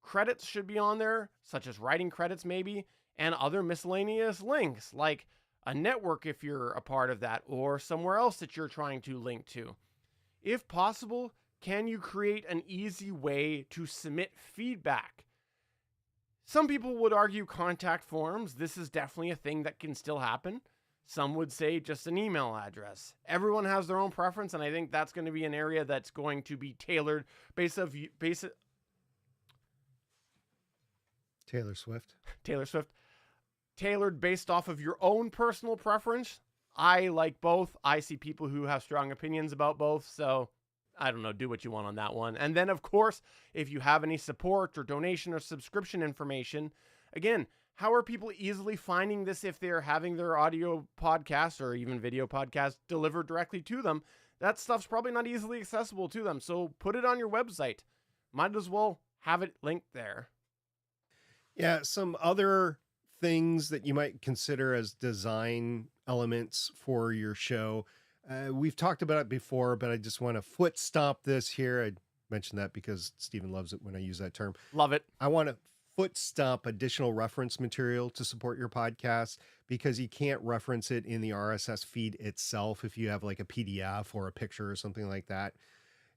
Credits should be on there, such as writing credits maybe, and other miscellaneous links, like a network if you're a part of that, or somewhere else that you're trying to link to. If possible, can you create an easy way to submit feedback? Some people would argue contact forms. This is definitely a thing that can still happen. Some would say just an email address. Everyone has their own preference, and I think that's going to be an area that's going to be tailored Taylor Swift. Tailored based off of your own personal preference. I like both. I see people who have strong opinions about both, so I don't know, do what you want on that one. And then, of course, if you have any support or donation or subscription information, again, how are people easily finding this if they're having their audio podcast or even video podcast delivered directly to them? That stuff's probably not easily accessible to them. So put it on your website. Might as well have it linked there. Yeah, some other things that you might consider as design elements for your show. We've talked about it before, but I just want to foot stomp this here. I mentioned that because Stephen loves it when I use that term. Love it. I want to foot stomp additional reference material to support your podcast, because you can't reference it in the RSS feed itself if you have like a PDF or a picture or something like that.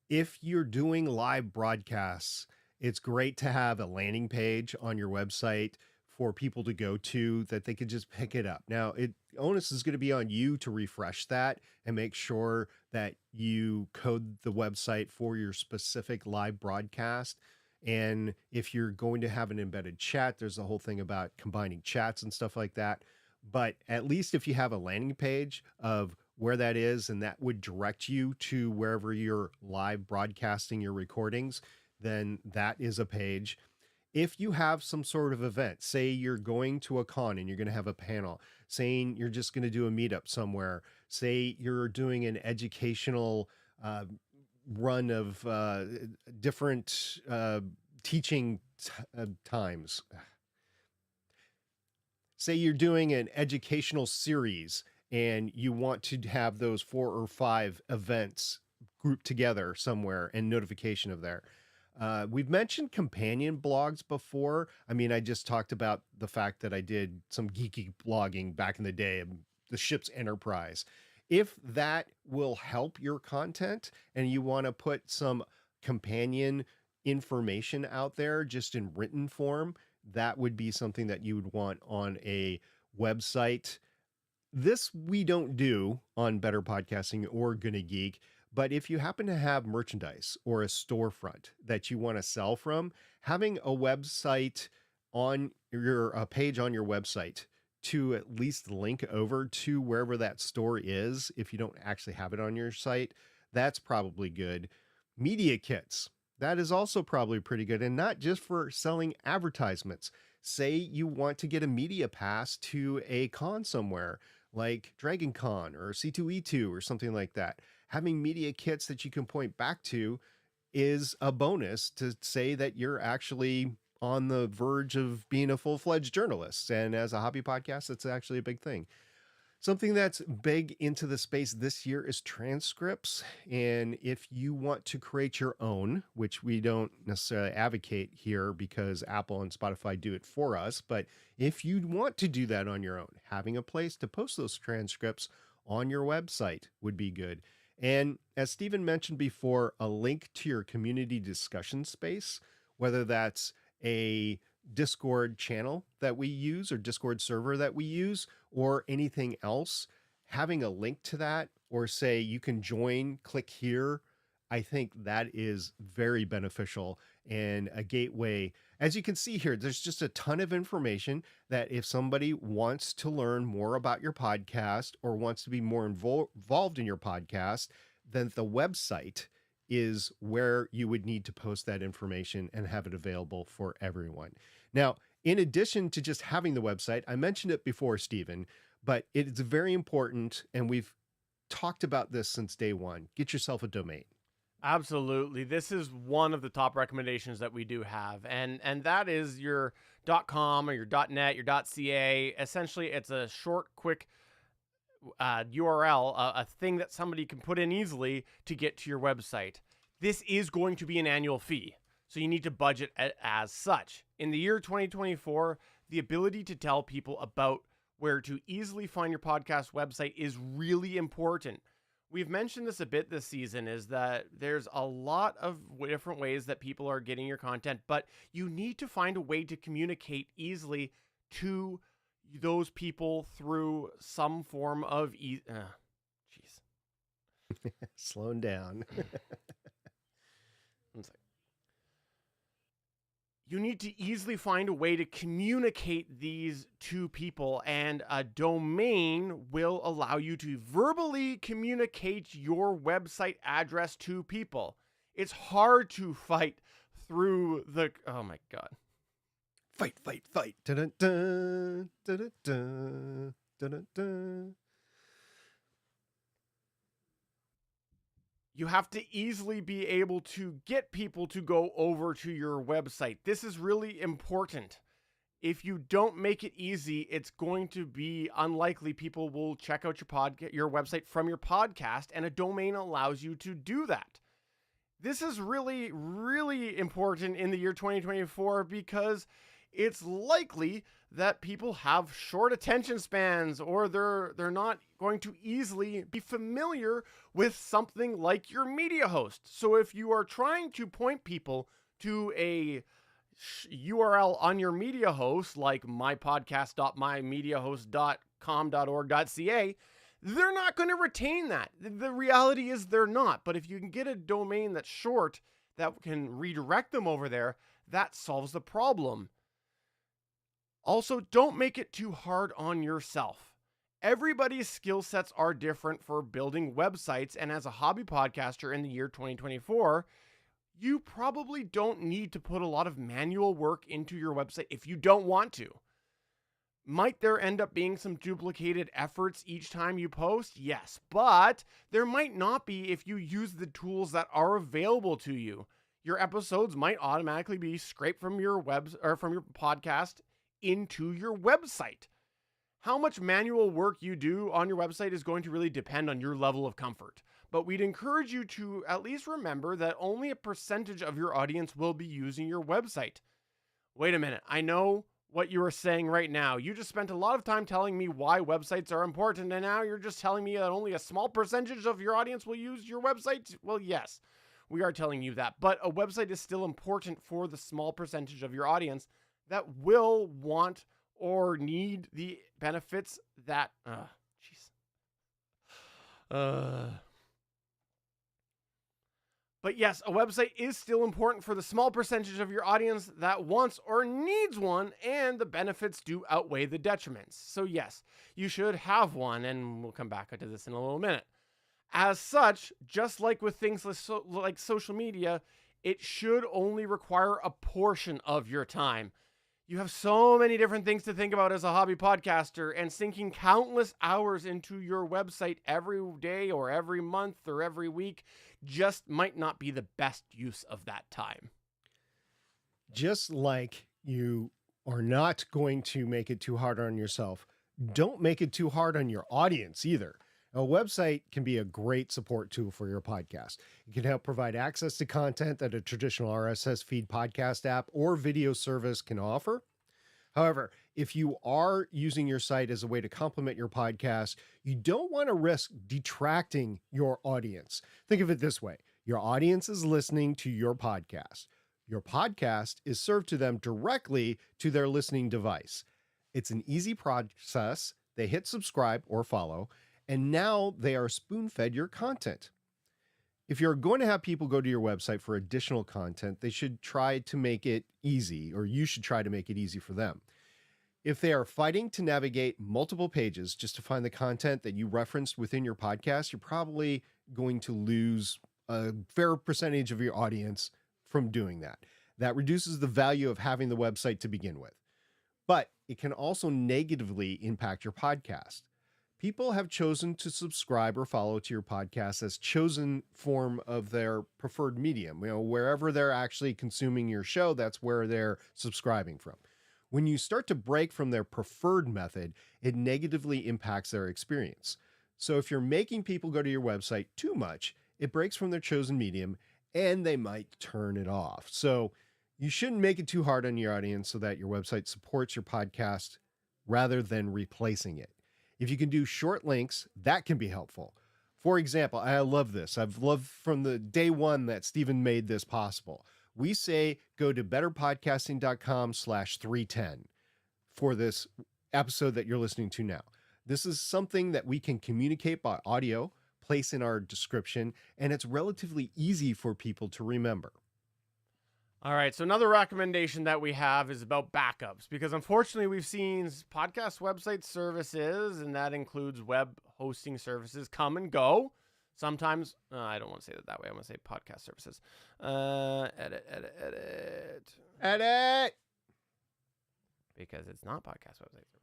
If you're doing live broadcasts, it's great to have a landing page on your website for people to go to that they could just pick it up. Now, onus is going to be on you to refresh that and make sure that you code the website for your specific live broadcast. And if you're going to have an embedded chat, there's a whole thing about combining chats and stuff like that. But at least if you have a landing page of where that is, and that would direct you to wherever you're live broadcasting your recordings, then that is a page. If you have some sort of event, say you're going to a con and you're going to have a panel, saying you're just going to do a meetup somewhere, say you're doing an educational run of different teaching times. Say you're doing an educational series and you want to have those 4 or 5 events grouped together somewhere and notification of there. We've mentioned companion blogs before. I mean, I just talked about the fact that I did some geeky blogging back in the day of the ship's Enterprise. If that will help your content and you want to put some companion information out there just in written form, that would be something that you would want on a website. This we don't do on Better Podcasting or Gonna Geek. But if you happen to have merchandise or a storefront that you want to sell from, having a website on a page on your website to at least link over to wherever that store is, if you don't actually have it on your site, that's probably good. Media kits, that is also probably pretty good, and not just for selling advertisements. Say you want to get a media pass to a con somewhere like Dragon Con or C2E2 or something like that. Having media kits that you can point back to is a bonus to say that you're actually on the verge of being a full-fledged journalist. And as a hobby podcast, it's actually a big thing. Something that's big into the space this year is transcripts. And if you want to create your own, which we don't necessarily advocate here because Apple and Spotify do it for us, but if you want to do that on your own, having a place to post those transcripts on your website would be good. And as Stephen mentioned before, a link to your community discussion space, whether that's a Discord channel that we use or Discord server that we use or anything else, having a link to that, or say you can join, click here, I think that is very beneficial and a gateway. As you can see here, there's just a ton of information that if somebody wants to learn more about your podcast or wants to be more involved in your podcast, then the website is where you would need to post that information and have it available for everyone. Now, in addition to just having the website, I mentioned it before, Stephen, but it's very important, and we've talked about this since day one. Get yourself a domain. Absolutely. This is one of the top recommendations that we do have. And that is your .com or your .net, your .ca. Essentially, it's a short, quick URL, a thing that somebody can put in easily to get to your website. This is going to be an annual fee, so you need to budget as such. In the year 2024, the ability to tell people about where to easily find your podcast website is really important. We've mentioned this a bit this season, is that there's a lot of different ways that people are getting your content, but you need to find a way to communicate easily to those people through some form of Slowing down. You need to easily find a way to communicate these to people, and a domain will allow you to verbally communicate your website address to people. It's hard to fight through the, oh my God. Fight, fight, fight. Dun-dun-dun, dun-dun-dun, dun-dun-dun. You have to easily be able to get people to go over to your website. This is really important. If you don't make it easy, it's going to be unlikely people will check out your website from your podcast, and a domain allows you to do that. This is really, really important in the year 2024 because it's likely that people have short attention spans, or they're not going to easily be familiar with something like your media host. So if you are trying to point people to a URL on your media host, like mypodcast.mymediahost.com.org.ca, they're not going to retain that. The reality is they're not. But if you can get a domain that's short that can redirect them over there, that solves the problem. Also, don't make it too hard on yourself. Everybody's skill sets are different for building websites, and as a hobby podcaster in the year 2024, you probably don't need to put a lot of manual work into your website if you don't want to. Might there end up being some duplicated efforts each time you post? Yes, but there might not be if you use the tools that are available to you. Your episodes might automatically be scraped from your from your podcast into your website. How much manual work you do on your website is going to really depend on your level of comfort. But we'd encourage you to at least remember that only a percentage of your audience will be using your website. Wait a minute, I know what you are saying right now. You just spent a lot of time telling me why websites are important, and now you're just telling me that only a small percentage of your audience will use your website? Well, yes, we are telling you that, but a website is still important for the small percentage of your audience that will want or need the benefits that, But yes, a website is still important for the small percentage of your audience that wants or needs one, and the benefits do outweigh the detriments. So yes, you should have one, and we'll come back to this in a little minute. As such, just like with things like social media, it should only require a portion of your time. You have so many different things to think about as a hobby podcaster, and sinking countless hours into your website every day or every month or every week just might not be the best use of that time. Just like you are not going to make it too hard on yourself, don't make it too hard on your audience either. A website can be a great support tool for your podcast. It can help provide access to content that a traditional RSS feed podcast app or video service can offer. However, if you are using your site as a way to complement your podcast, you don't want to risk detracting your audience. Think of it this way. Your audience is listening to your podcast. Your podcast is served to them directly to their listening device. It's an easy process. They hit subscribe or follow, and now they are spoon-fed your content. If you're going to have people go to your website for additional content, they should try to make it easy, or you should try to make it easy for them. If they are fighting to navigate multiple pages just to find the content that you referenced within your podcast, you're probably going to lose a fair percentage of your audience from doing that. That reduces the value of having the website to begin with. But it can also negatively impact your podcast. People have chosen to subscribe or follow to your podcast as chosen form of their preferred medium. Wherever they're actually consuming your show, that's where they're subscribing from. When you start to break from their preferred method, it negatively impacts their experience. So if you're making people go to your website too much, it breaks from their chosen medium and they might turn it off. So you shouldn't make it too hard on your audience so that your website supports your podcast rather than replacing it. If you can do short links, that can be helpful. For example, I love this. I've loved from the day one that Stephen made this possible. We say go to betterpodcasting.com/310 for this episode that you're listening to now. This is something that we can communicate by audio, place in our description, and it's relatively easy for people to remember. All right, so another recommendation that we have is about backups, because unfortunately we've seen podcast website services, and that includes web hosting services, come and go. Sometimes, I don't want to say that way. I want to say podcast services. Edit. Because it's not podcast website services.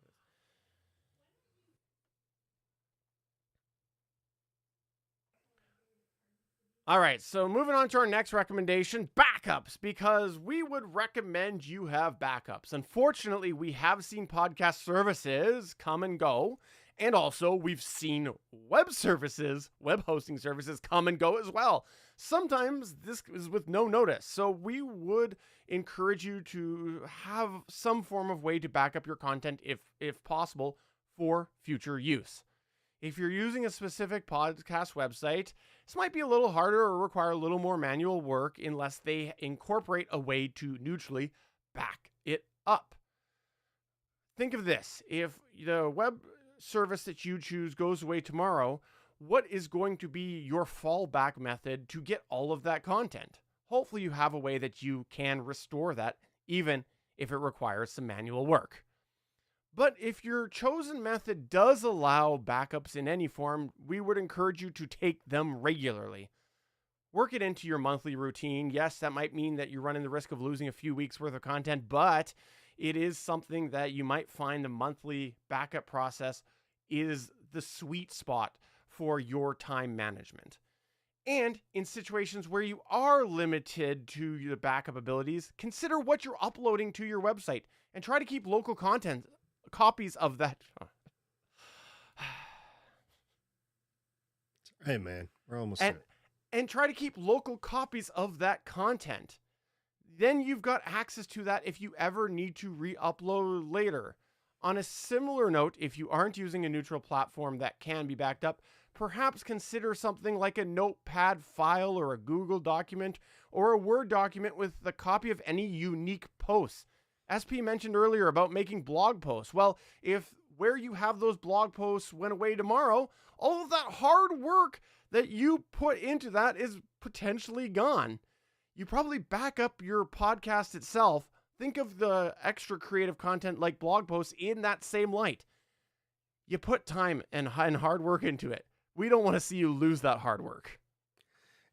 All right, so moving on to our next recommendation, backups, because we would recommend you have backups. Unfortunately, we have seen podcast services come and go, and also we've seen web hosting services come and go as well. Sometimes this is with no notice, so we would encourage you to have some form of way to back up your content if possible for future use. If you're using a specific podcast website, this might be a little harder or require a little more manual work unless they incorporate a way to neutrally back it up. Think of this. If the web service that you choose goes away tomorrow, what is going to be your fallback method to get all of that content? Hopefully you have a way that you can restore that, even if it requires some manual work. But if your chosen method does allow backups in any form, we would encourage you to take them regularly. Work it into your monthly routine. Yes, that might mean that you're running the risk of losing a few weeks worth of content, but it is something that you might find the monthly backup process is the sweet spot for your time management. And in situations where you are limited to the backup abilities, consider what you're uploading to your website and try to keep local content copies of that. Hey man, we're almost there. And try to keep local copies of that content. Then you've got access to that if you ever need to re-upload later. On a similar note, if you aren't using a neutral platform that can be backed up, perhaps consider something like a notepad file or a Google document or a Word document with the copy of any unique posts. SP mentioned earlier about making blog posts. Well, if where you have those blog posts went away tomorrow, all of that hard work that you put into that is potentially gone. You probably back up your podcast itself. Think of the extra creative content like blog posts in that same light. You put time and hard work into it. We don't want to see you lose that hard work.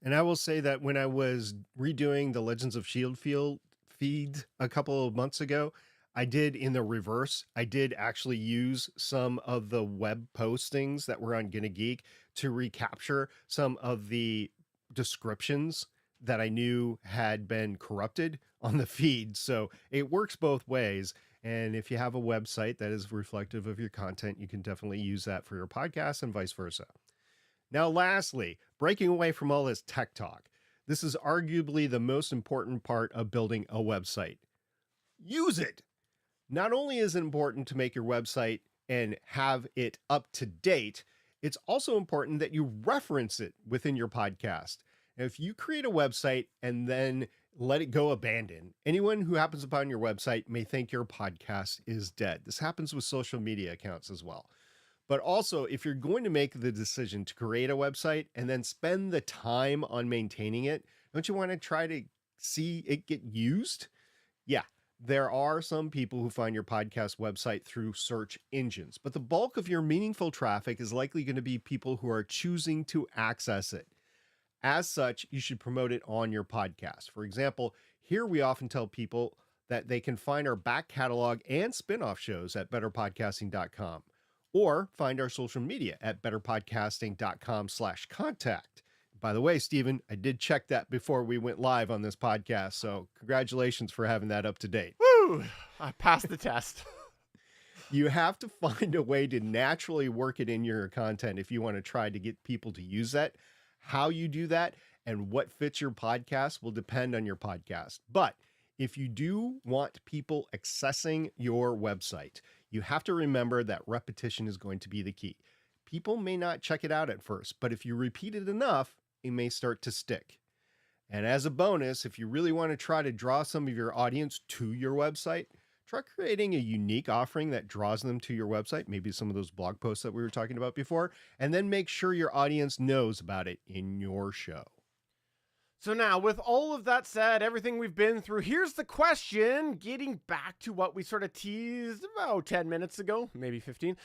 And I will say that when I was redoing the Legends of S.H.I.E.L.D. feed a couple of months ago, I did in the reverse. I did actually use some of the web postings that were on Gonna Geek to recapture some of the descriptions that I knew had been corrupted on the feed. So it works both ways. And if you have a website that is reflective of your content, you can definitely use that for your podcast and vice versa. Now, lastly, breaking away from all this tech talk, this is arguably the most important part of building a website. Use it. Not only is it important to make your website and have it up to date, it's also important that you reference it within your podcast. And if you create a website and then let it go abandoned, anyone who happens upon your website may think your podcast is dead. This happens with social media accounts as well. But also, if you're going to make the decision to create a website and then spend the time on maintaining it, don't you want to try to see it get used? Yeah, there are some people who find your podcast website through search engines, but the bulk of your meaningful traffic is likely going to be people who are choosing to access it. As such, you should promote it on your podcast. For example, here we often tell people that they can find our back catalog and spin-off shows at betterpodcasting.com, or find our social media at betterpodcasting.com/contact. By the way, Stephen, I did check that before we went live on this podcast, so congratulations for having that up to date. Woo! I passed the test. You have to find a way to naturally work it in your content if you want to try to get people to use that. How you do that and what fits your podcast will depend on your podcast. But if you do want people accessing your website, you have to remember that repetition is going to be the key. People may not check it out at first, but if you repeat it enough, it may start to stick. And as a bonus, if you really want to try to draw some of your audience to your website, try creating a unique offering that draws them to your website, maybe some of those blog posts that we were talking about before, and then make sure your audience knows about it in your show. So now, with all of that said, everything we've been through, here's the question, getting back to what we sort of teased about 10 minutes ago, maybe 15.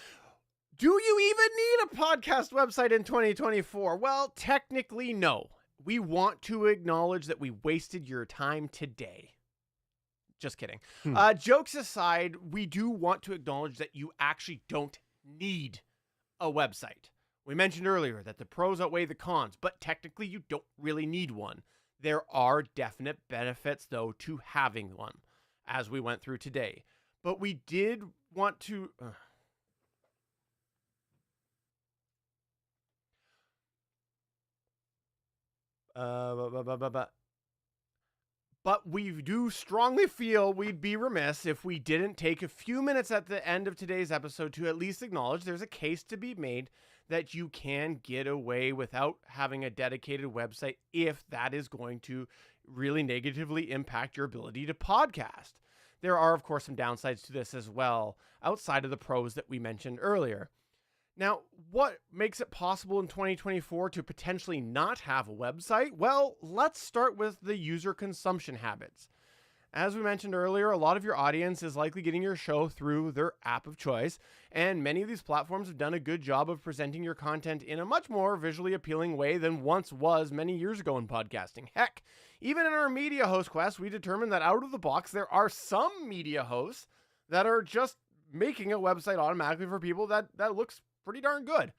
Do you even need a podcast website in 2024? Well, technically, no. We want to acknowledge that we wasted your time today. Just kidding. Jokes aside, we do want to acknowledge that you actually don't need a website. We mentioned earlier that the pros outweigh the cons, but technically you don't really need one. There are definite benefits, though, to having one, as we went through today. But we did want to... But we do strongly feel we'd be remiss if we didn't take a few minutes at the end of today's episode to at least acknowledge there's a case to be made that you can get away without having a dedicated website if that is going to really negatively impact your ability to podcast. There are, of course, some downsides to this as well, outside of the pros that we mentioned earlier. Now, what makes it possible in 2024 to potentially not have a website? Well, let's start with the user consumption habits. As we mentioned earlier, a lot of your audience is likely getting your show through their app of choice, and many of these platforms have done a good job of presenting your content in a much more visually appealing way than once was many years ago in podcasting. Heck, even in our media host quest, we determined that out of the box, there are some media hosts that are just making a website automatically for people that looks pretty darn good.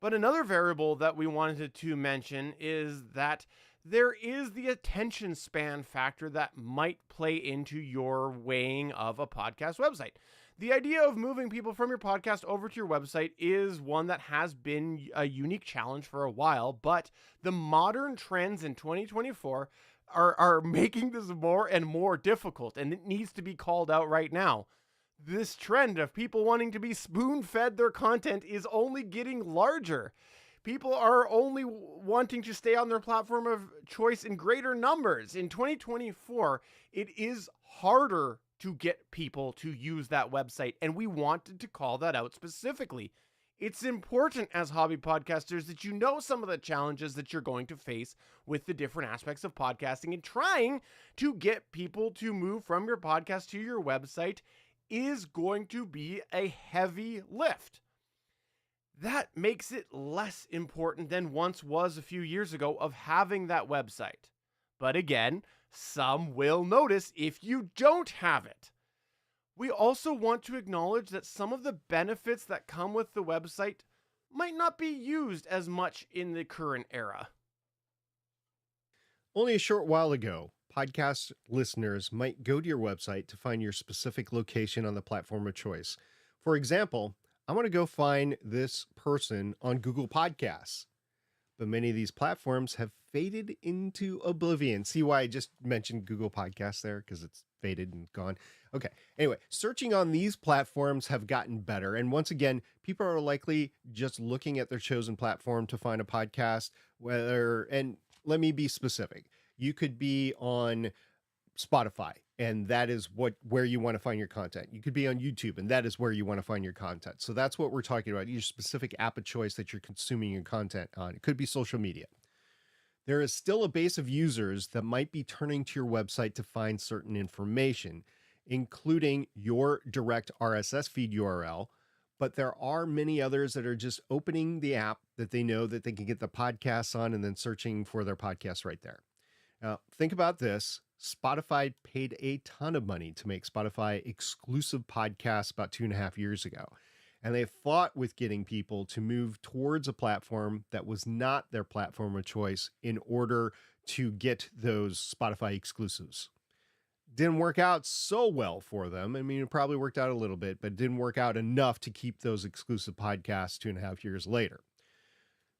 But another variable that we wanted to mention is that there is the attention span factor that might play into your weighing of a podcast website. The idea of moving people from your podcast over to your website is one that has been a unique challenge for a while, but the modern trends in 2024 are making this more and more difficult, and it needs to be called out right now. This trend of people wanting to be spoon-fed their content is only getting larger. People are only wanting to stay on their platform of choice in greater numbers. In 2024, it is harder to get people to use that website, and we wanted to call that out specifically. It's important as hobby podcasters that you know some of the challenges that you're going to face with the different aspects of podcasting, and trying to get people to move from your podcast to your website is going to be a heavy lift. That makes it less important than once was a few years ago of having that website. But again, some will notice if you don't have it. We also want to acknowledge that some of the benefits that come with the website might not be used as much in the current era. Only a short while ago, podcast listeners might go to your website to find your specific location on the platform of choice. For example, I want to go find this person on Google Podcasts. But many of these platforms have faded into oblivion. See why I just mentioned Google Podcasts there? Because it's faded and gone. Okay. Anyway, searching on these platforms have gotten better. And once again, people are likely just looking at their chosen platform to find a podcast, and let me be specific. You could be on Spotify, and that is where you want to find your content. You could be on YouTube, and that is where you want to find your content. So that's what we're talking about, your specific app of choice that you're consuming your content on. It could be social media. There is still a base of users that might be turning to your website to find certain information, including your direct RSS feed URL, but there are many others that are just opening the app that they know that they can get the podcasts on and then searching for their podcast right there. Now, think about this. Spotify paid a ton of money to make Spotify exclusive podcasts about 2.5 years ago. And they fought with getting people to move towards a platform that was not their platform of choice in order to get those Spotify exclusives. Didn't work out so well for them. I mean, it probably worked out a little bit, but it didn't work out enough to keep those exclusive podcasts 2.5 years later.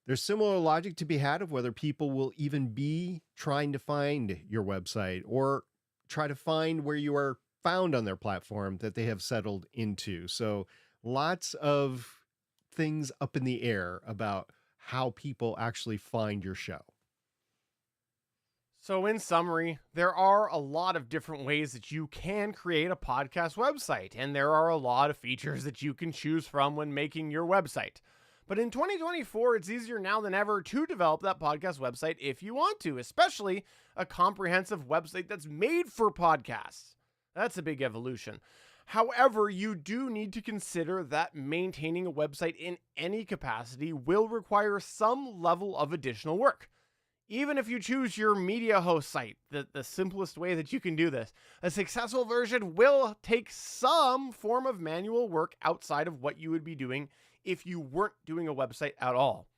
There's similar logic to be had of whether people will even be trying to find your website or try to find where you are found on their platform that they have settled into. So lots of things up in the air about how people actually find your show. So in summary, there are a lot of different ways that you can create a podcast website, and there are a lot of features that you can choose from when making your website. But in 2024, it's easier now than ever to develop that podcast website if you want to, especially a comprehensive website that's made for podcasts. That's a big evolution. However, you do need to consider that maintaining a website in any capacity will require some level of additional work. Even if you choose your media host site, the simplest way that you can do this, a successful version will take some form of manual work outside of what you would be doing if you weren't doing a website at all.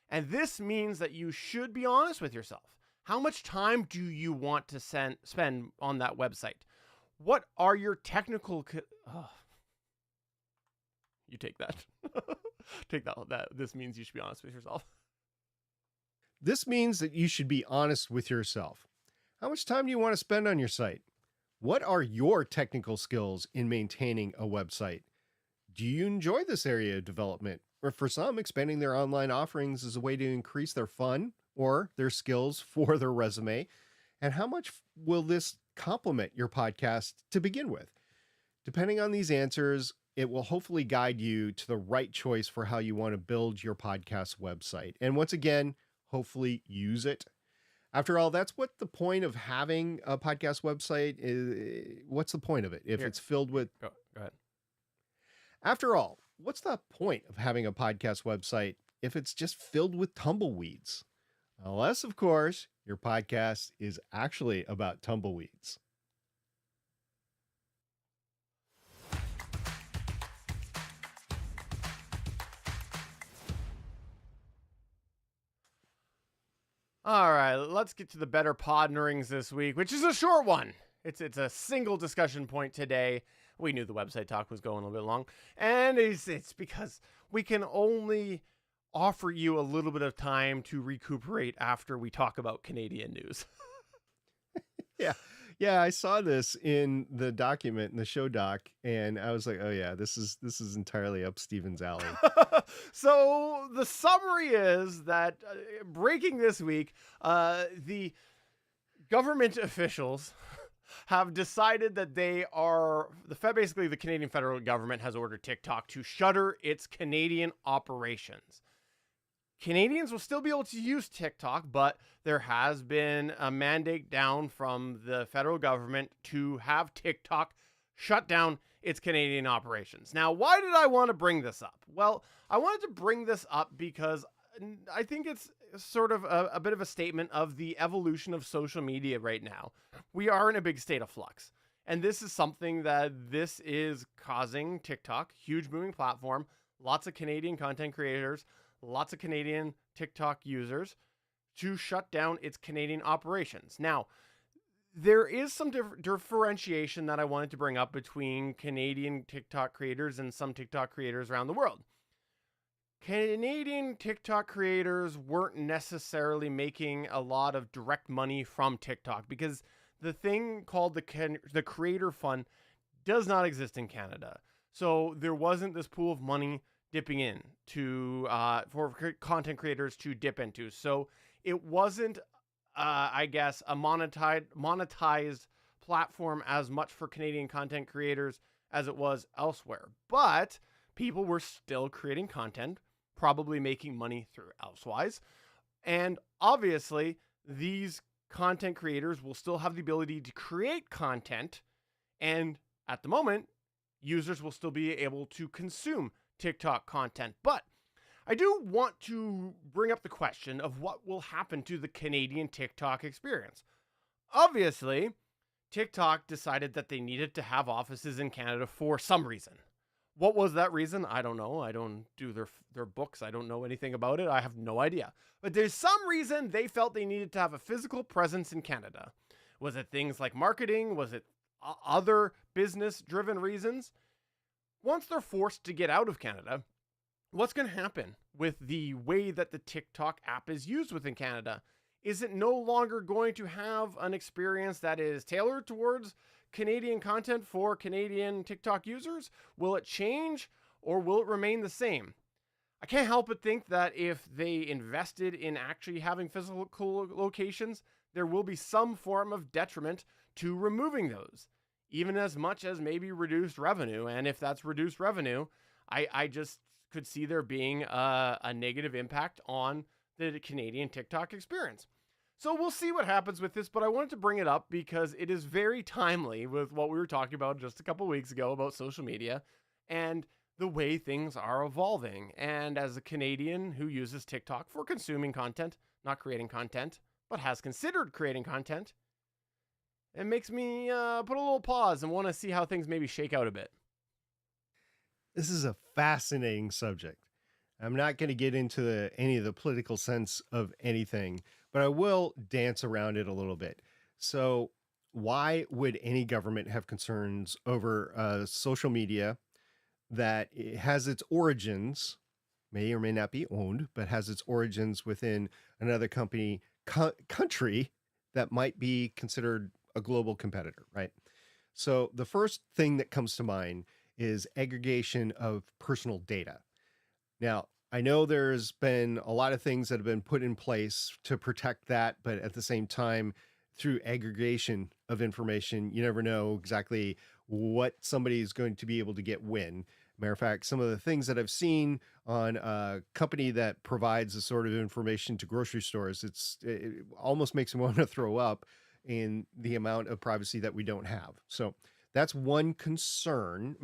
And this means that you should be honest with yourself. How much time do you want to spend on that website? What are your technical... You take that. Take that. This means you should be honest with yourself. This means that you should be honest with yourself. How much time do you want to spend on your site? What are your technical skills in maintaining a website? Do you enjoy this area of development? Or for some, expanding their online offerings is a way to increase their fun or their skills for their resume. And how much will this complement your podcast to begin with? Depending on these answers, it will hopefully guide you to the right choice for how you want to build your podcast website. And once again, hopefully use it. After all, that's what the point of having a podcast website is. What's the point of it if it's filled with... Go ahead. After all, what's the point of having a podcast website if it's just filled with tumbleweeds? Unless, of course, your podcast is actually about tumbleweeds. All right, let's get to the better podnerings this week, which is a short one. It's a single discussion point today. We knew the website talk was going a little bit long, and it's because we can only offer you a little bit of time to recuperate after we talk about Canadian news. Yeah, I saw this in the document, in the show doc, and I was like, oh yeah, this is entirely up Steven's alley. So the summary is that breaking this week, the government officials have decided that basically the Canadian federal government has ordered TikTok to shutter its Canadian operations. Canadians will still be able to use TikTok, but there has been a mandate down from the federal government to have TikTok shut down its Canadian operations. Now, why did I want to bring this up? Well, I wanted to bring this up because I think it's sort of a bit of a statement of the evolution of social media right now. We are in a big state of flux. And this is something that this is causing TikTok, huge booming platform, lots of Canadian content creators, lots of Canadian TikTok users, to shut down its Canadian operations. Now, there is some differentiation that I wanted to bring up between Canadian TikTok creators and some TikTok creators around the world. Canadian TikTok creators weren't necessarily making a lot of direct money from TikTok because the thing called the Creator Fund does not exist in Canada. So there wasn't this pool of money dipping in to for content creators to dip into. So it wasn't, I guess, a monetized platform as much for Canadian content creators as it was elsewhere. But people were still creating content, probably making money through Elsewise. And obviously, these content creators will still have the ability to create content. And at the moment, users will still be able to consume TikTok content. But I do want to bring up the question of what will happen to the Canadian TikTok experience. Obviously, TikTok decided that they needed to have offices in Canada for some reason. What was that reason? I don't know. I don't do their books. I don't know anything about it. I have no idea. But there's some reason they felt they needed to have a physical presence in Canada. Was it things like marketing? Was it other business-driven reasons? Once they're forced to get out of Canada, what's going to happen with the way that the TikTok app is used within Canada? Is it no longer going to have an experience that is tailored towards Canadian content for Canadian TikTok users? Will it change or will it remain the same? I can't help but think that if they invested in actually having physical locations, there will be some form of detriment to removing those, even as much as maybe reduced revenue. And if that's reduced revenue, I just could see there being a negative impact on the Canadian TikTok experience. So we'll see what happens with this, but I wanted to bring it up because it is very timely with what we were talking about just a couple weeks ago about social media and the way things are evolving. And as a Canadian who uses TikTok for consuming content, not creating content, but has considered creating content, it makes me put a little pause and want to see how things maybe shake out a bit. This is a fascinating subject. I'm not going to get into any of the political sense of anything, but I will dance around it a little bit. So why would any government have concerns over social media that has its origins, may or may not be owned, but has its origins within another country that might be considered a global competitor, right? So the first thing that comes to mind is aggregation of personal data. Now, I know there's been a lot of things that have been put in place to protect that, but at the same time, through aggregation of information, you never know exactly what somebody is going to be able to get when. Matter of fact, some of the things that I've seen on a company that provides this sort of information to grocery stores, it almost makes me want to throw up in the amount of privacy that we don't have. So that's one concern.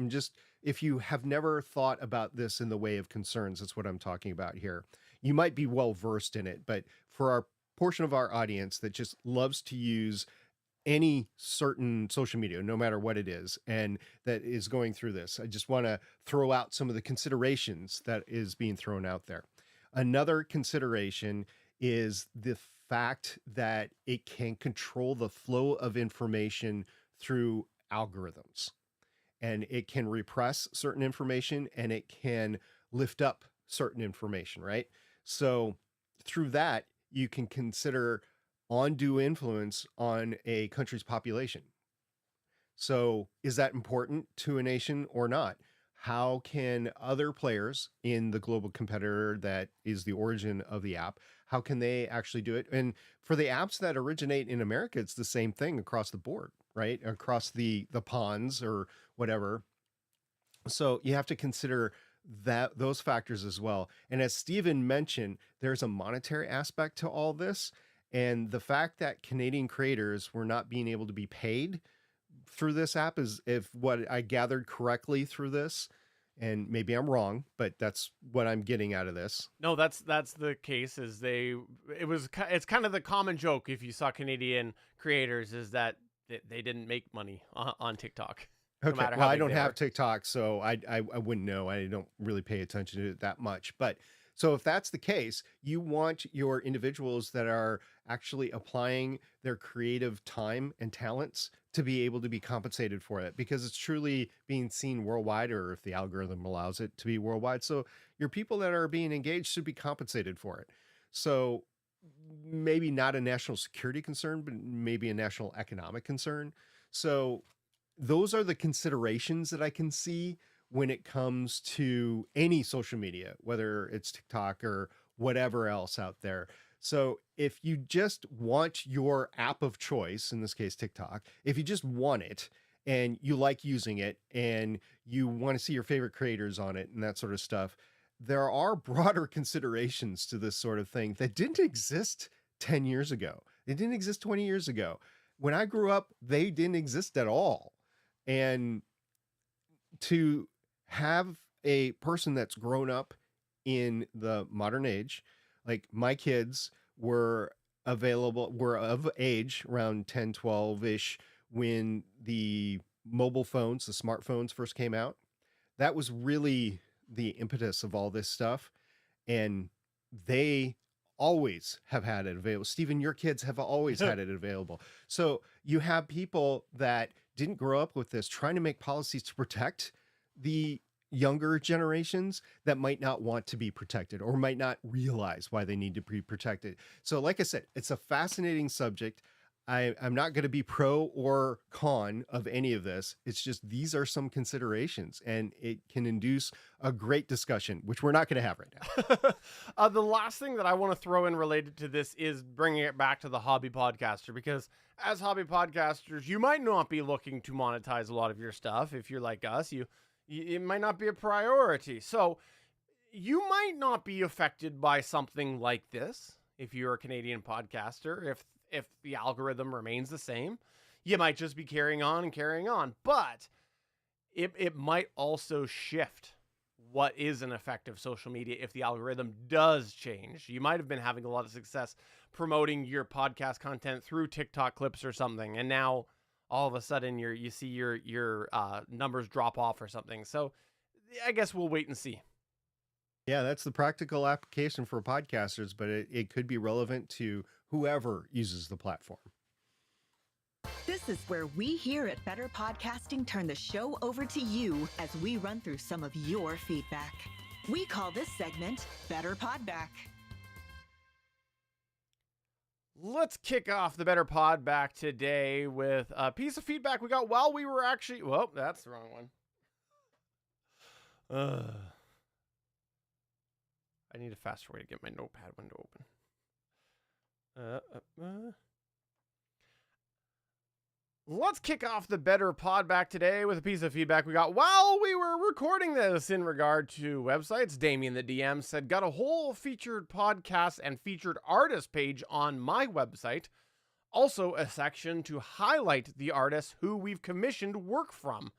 If you have never thought about this in the way of concerns, that's what I'm talking about here. You might be well versed in it, but for our portion of our audience that just loves to use any certain social media, no matter what it is, and that is going through this, I just want to throw out some of the considerations that is being thrown out there. Another consideration is the fact that it can control the flow of information through algorithms, and it can repress certain information and it can lift up certain information, right? So through that, you can consider undue influence on a country's population. So is that important to a nation or not? How can other players in the global competitor that is the origin of the app, how can they actually do it? And for the apps that originate in America, it's the same thing across the board, right? Across the ponds or whatever. So you have to consider those factors as well. And as Stephen mentioned, there's a monetary aspect to all this. And the fact that Canadian creators were not being able to be paid through this app is, if what I gathered correctly through this, and maybe I'm wrong, but that's what I'm getting out of this. No, that's the case. It's kind of the common joke if you saw Canadian creators is that they didn't make money on TikTok. Okay, no well, I don't have TikTok, so I wouldn't know. I don't really pay attention to it that much. But so if that's the case, you want your individuals that are actually applying their creative time and talents to be able to be compensated for it, because it's truly being seen worldwide, or if the algorithm allows it to be worldwide. So your people that are being engaged should be compensated for it. So maybe not a national security concern, but maybe a national economic concern. So those are the considerations that I can see when it comes to any social media, whether it's TikTok or whatever else out there. So if you just want your app of choice, in this case, TikTok, if you just want it and you like using it and you want to see your favorite creators on it and that sort of stuff, there are broader considerations to this sort of thing that didn't exist 10 years ago. They didn't exist 20 years ago. When I grew up, they didn't exist at all. And to have a person that's grown up in the modern age, like my kids were of age around 10, 12-ish when the mobile phones, the smartphones first came out. That was really the impetus of all this stuff. And they always have had it available. Stephen, your kids have always had it available. So you have people that didn't grow up with this trying to make policies to protect the younger generations that might not want to be protected or might not realize why they need to be protected. So like I said, it's a fascinating subject. I'm not going to be pro or con of any of this. It's just these are some considerations, and it can induce a great discussion, which we're not going to have right now. The last thing that I want to throw in related to this is bringing it back to the hobby podcaster, because as hobby podcasters, you might not be looking to monetize a lot of your stuff. If you're like us, it might not be a priority. So you might not be affected by something like this if you're a Canadian podcaster. If the algorithm remains the same, you might just be carrying on. But it might also shift what is an effective social media if the algorithm does change. You might have been having a lot of success promoting your podcast content through TikTok clips or something, and now all of a sudden you see your numbers drop off or something. So I guess we'll wait and see. Yeah, that's the practical application for podcasters, but it could be relevant to whoever uses the platform. This is where we here at Better Podcasting turn the show over to you as we run through some of your feedback. We call this segment Better Podback. Let's kick off the Better Pod back today with a piece of feedback we got while we were actually... Well, that's the wrong one. I need a faster way to get my notepad window open. Let's kick off the Better Pod back today with a piece of feedback we got while we were recording this in regard to websites. Damien the DM said, got a whole featured podcast and featured artist page on my website. Also a section to highlight the artists who we've commissioned work from.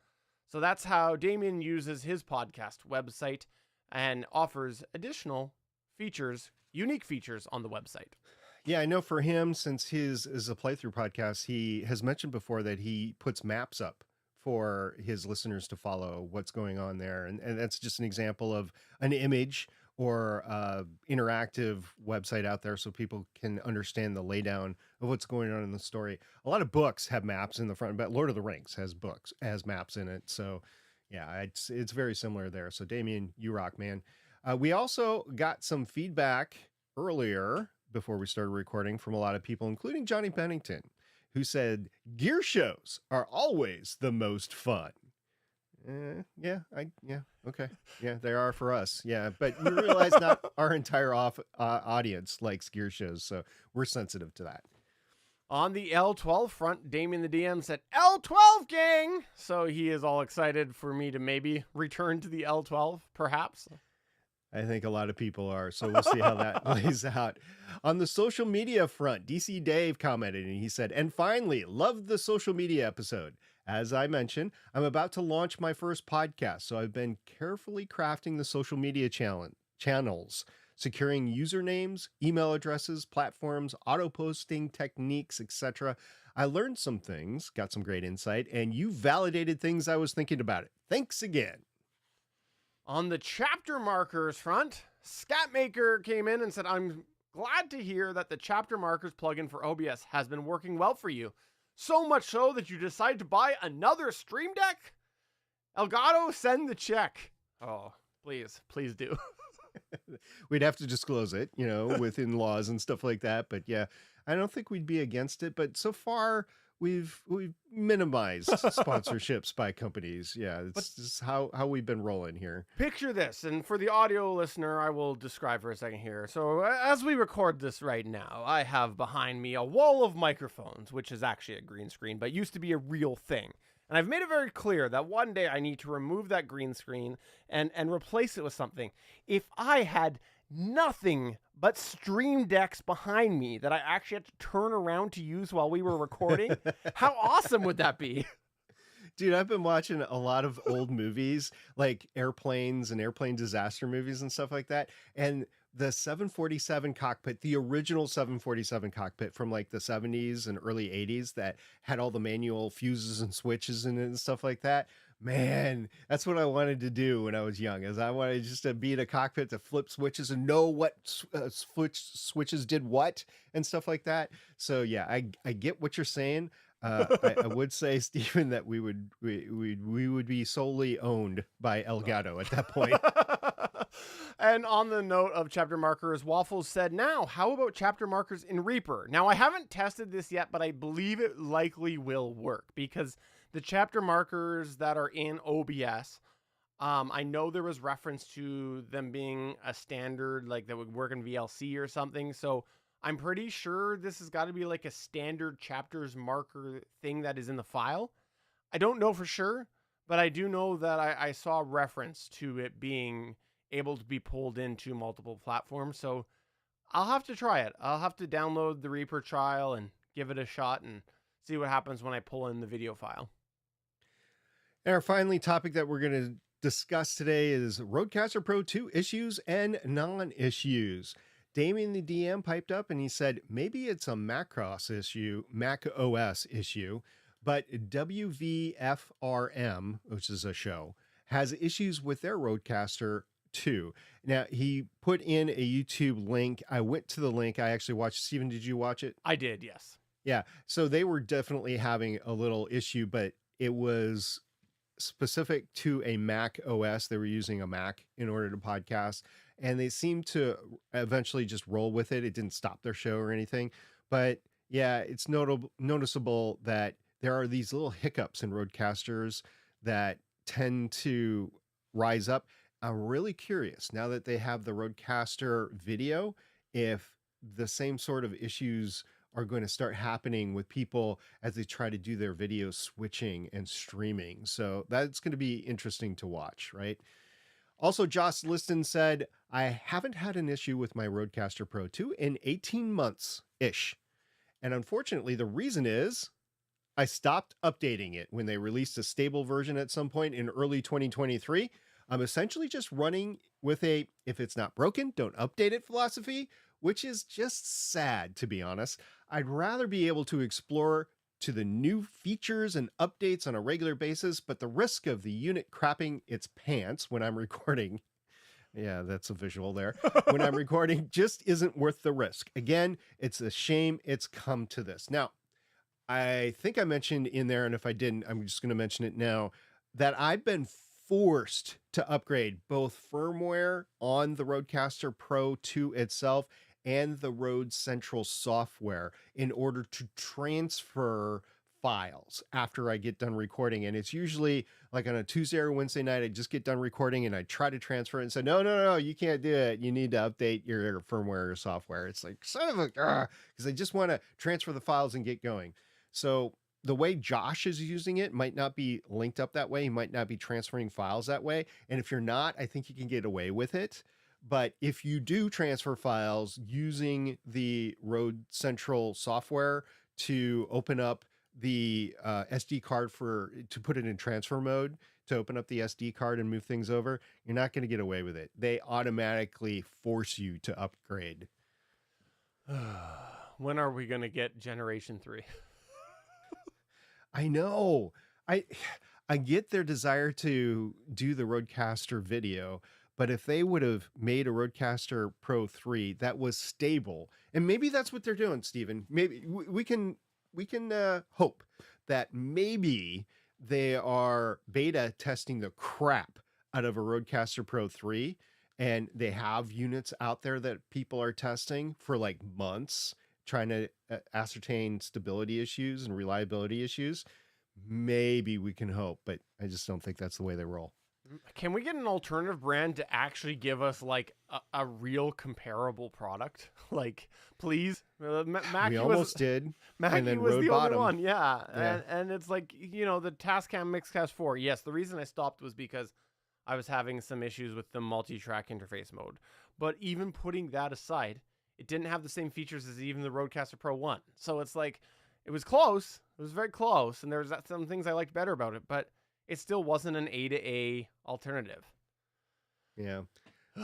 So that's how Damien uses his podcast website and offers additional features, unique features on the website. Yeah, I know for him, since his is a playthrough podcast, he has mentioned before that he puts maps up for his listeners to follow what's going on there. And that's just an example of an image or interactive website out there so people can understand the laydown of what's going on in the story. A lot of books have maps in the front, but Lord of the Rings has maps in it. So yeah, it's very similar there. So Damien, you rock, man. We also got some feedback earlier before we started recording from a lot of people, including Johnny Pennington, who said gear shows are always the most fun. Okay. Yeah, they are for us. Yeah, but we realize not our entire audience likes gear shows, so we're sensitive to that. On the L12 front, Damien the DM said, L12 gang! So he is all excited for me to maybe return to the L12, perhaps. I think a lot of people are, so we'll see how that plays out. On the social media front, DC Dave commented and he said, and finally, loved the social media episode. As I mentioned, I'm about to launch my first podcast, so I've been carefully crafting the social media channels, securing usernames, email addresses, platforms, auto-posting techniques, etc. I learned some things, got some great insight, and you validated things I was thinking about it. Thanks again. On the chapter markers front, Scatmaker came in and said, I'm glad to hear that the chapter markers plugin for OBS has been working well for you. So much so that you decided to buy another Stream Deck? Elgato, send the check. Oh, please do. We'd have to disclose it, within laws and stuff like that. But yeah, I don't think we'd be against it. But so far, we've minimized sponsorships by companies. Yeah, it's just how we've been rolling here. Picture this, and for the audio listener, I will describe for a second here. So as we record this right now, I have behind me a wall of microphones, which is actually a green screen, but used to be a real thing. And I've made it very clear that one day I need to remove that green screen and replace it with something. If I had nothing but Stream Decks behind me that I actually had to turn around to use while we were recording, how awesome would that be? Dude, I've been watching a lot of old movies, like airplanes and airplane disaster movies and stuff like that. And the 747 cockpit, the original 747 cockpit from like the 70s and early 80s that had all the manual fuses and switches in it and stuff like that. Man, that's what I wanted to do when I was young, is I wanted just to be in a cockpit to flip switches and know what switches did what and stuff like that. So yeah, I get what you're saying. I would say, Stephen, that we would be solely owned by Elgato at that point. And on the note of chapter markers, Waffles said, now, how about chapter markers in Reaper? Now, I haven't tested this yet, but I believe it likely will work because the chapter markers that are in OBS, I know there was reference to them being a standard, like that would work in VLC or something. So I'm pretty sure this has got to be like a standard chapters marker thing that is in the file. I don't know for sure, but I do know that I saw reference to it being able to be pulled into multiple platforms. So I'll have to try it. I'll have to download the Reaper trial and give it a shot and see what happens when I pull in the video file. And our final topic that we're going to discuss today is Rodecaster Pro 2 issues and non-issues. Damien the DM piped up and he said, maybe it's a Mac OS issue, but WVFRM, which is a show, has issues with their Rodecaster 2. Now, he put in a YouTube link. I went to the link. I actually watched. Stephen, did you watch it? I did, yes. Yeah. So they were definitely having a little issue, but it was specific to a Mac OS. They were using a Mac in order to podcast, and they seemed to eventually just roll with it. It didn't stop their show or anything, but yeah, it's noticeable that there are these little hiccups in Rodecasters that tend to rise up. I'm really curious now that they have the Rodecaster video, if the same sort of issues are going to start happening with people as they try to do their video switching and streaming. So that's going to be interesting to watch, right? Also, Joss Liston said, I haven't had an issue with my Rodecaster Pro 2 in 18 months-ish. And unfortunately, the reason is I stopped updating it when they released a stable version at some point in early 2023. I'm essentially just running with a, if it's not broken, don't update it philosophy, which is just sad, to be honest. I'd rather be able to explore to the new features and updates on a regular basis, but the risk of the unit crapping its pants when I'm recording, yeah, that's a visual there, when I'm recording just isn't worth the risk. Again, it's a shame it's come to this. Now, I think I mentioned in there, and if I didn't, I'm just going to mention it now, that I've been forced to upgrade both firmware on the Rodecaster Pro 2 itself and the Rode Central software in order to transfer files after I get done recording. And it's usually like on a Tuesday or Wednesday night, I just get done recording and I try to transfer it and say, no, you can't do it. You need to update your firmware or software. It's like, son of a, because I just want to transfer the files and get going. So the way Josh is using it might not be linked up that way. He might not be transferring files that way. And if you're not, I think you can get away with it. But if you do transfer files using the Rode Central software to open up the SD card to put it in transfer mode, to open up the SD card and move things over, you're not going to get away with it. They automatically force you to upgrade. When are we going to get Generation 3? I know. I get their desire to do the Rodecaster video, but if they would have made a Rodecaster Pro 3 that was stable, and maybe that's what they're doing, Stephen. Maybe we can hope that maybe they are beta testing the crap out of a Rodecaster Pro 3 and they have units out there that people are testing for like months, trying to ascertain stability issues and reliability issues, maybe we can hope, but I just don't think that's the way they roll. Can we get an alternative brand to actually give us like a real comparable product? Like, please. Mackie We almost did. Mackie and then was Rode the only bottom. one, yeah. Yeah. And it's like, you know, the Tascam Mixcast 4. Yes, the reason I stopped was because I was having some issues with the multi-track interface mode. But even putting that aside, it didn't have the same features as even the Rodecaster Pro 1. So it's like, it was close. It was very close. And there's some things I liked better about it. But it still wasn't an A to A alternative. Yeah.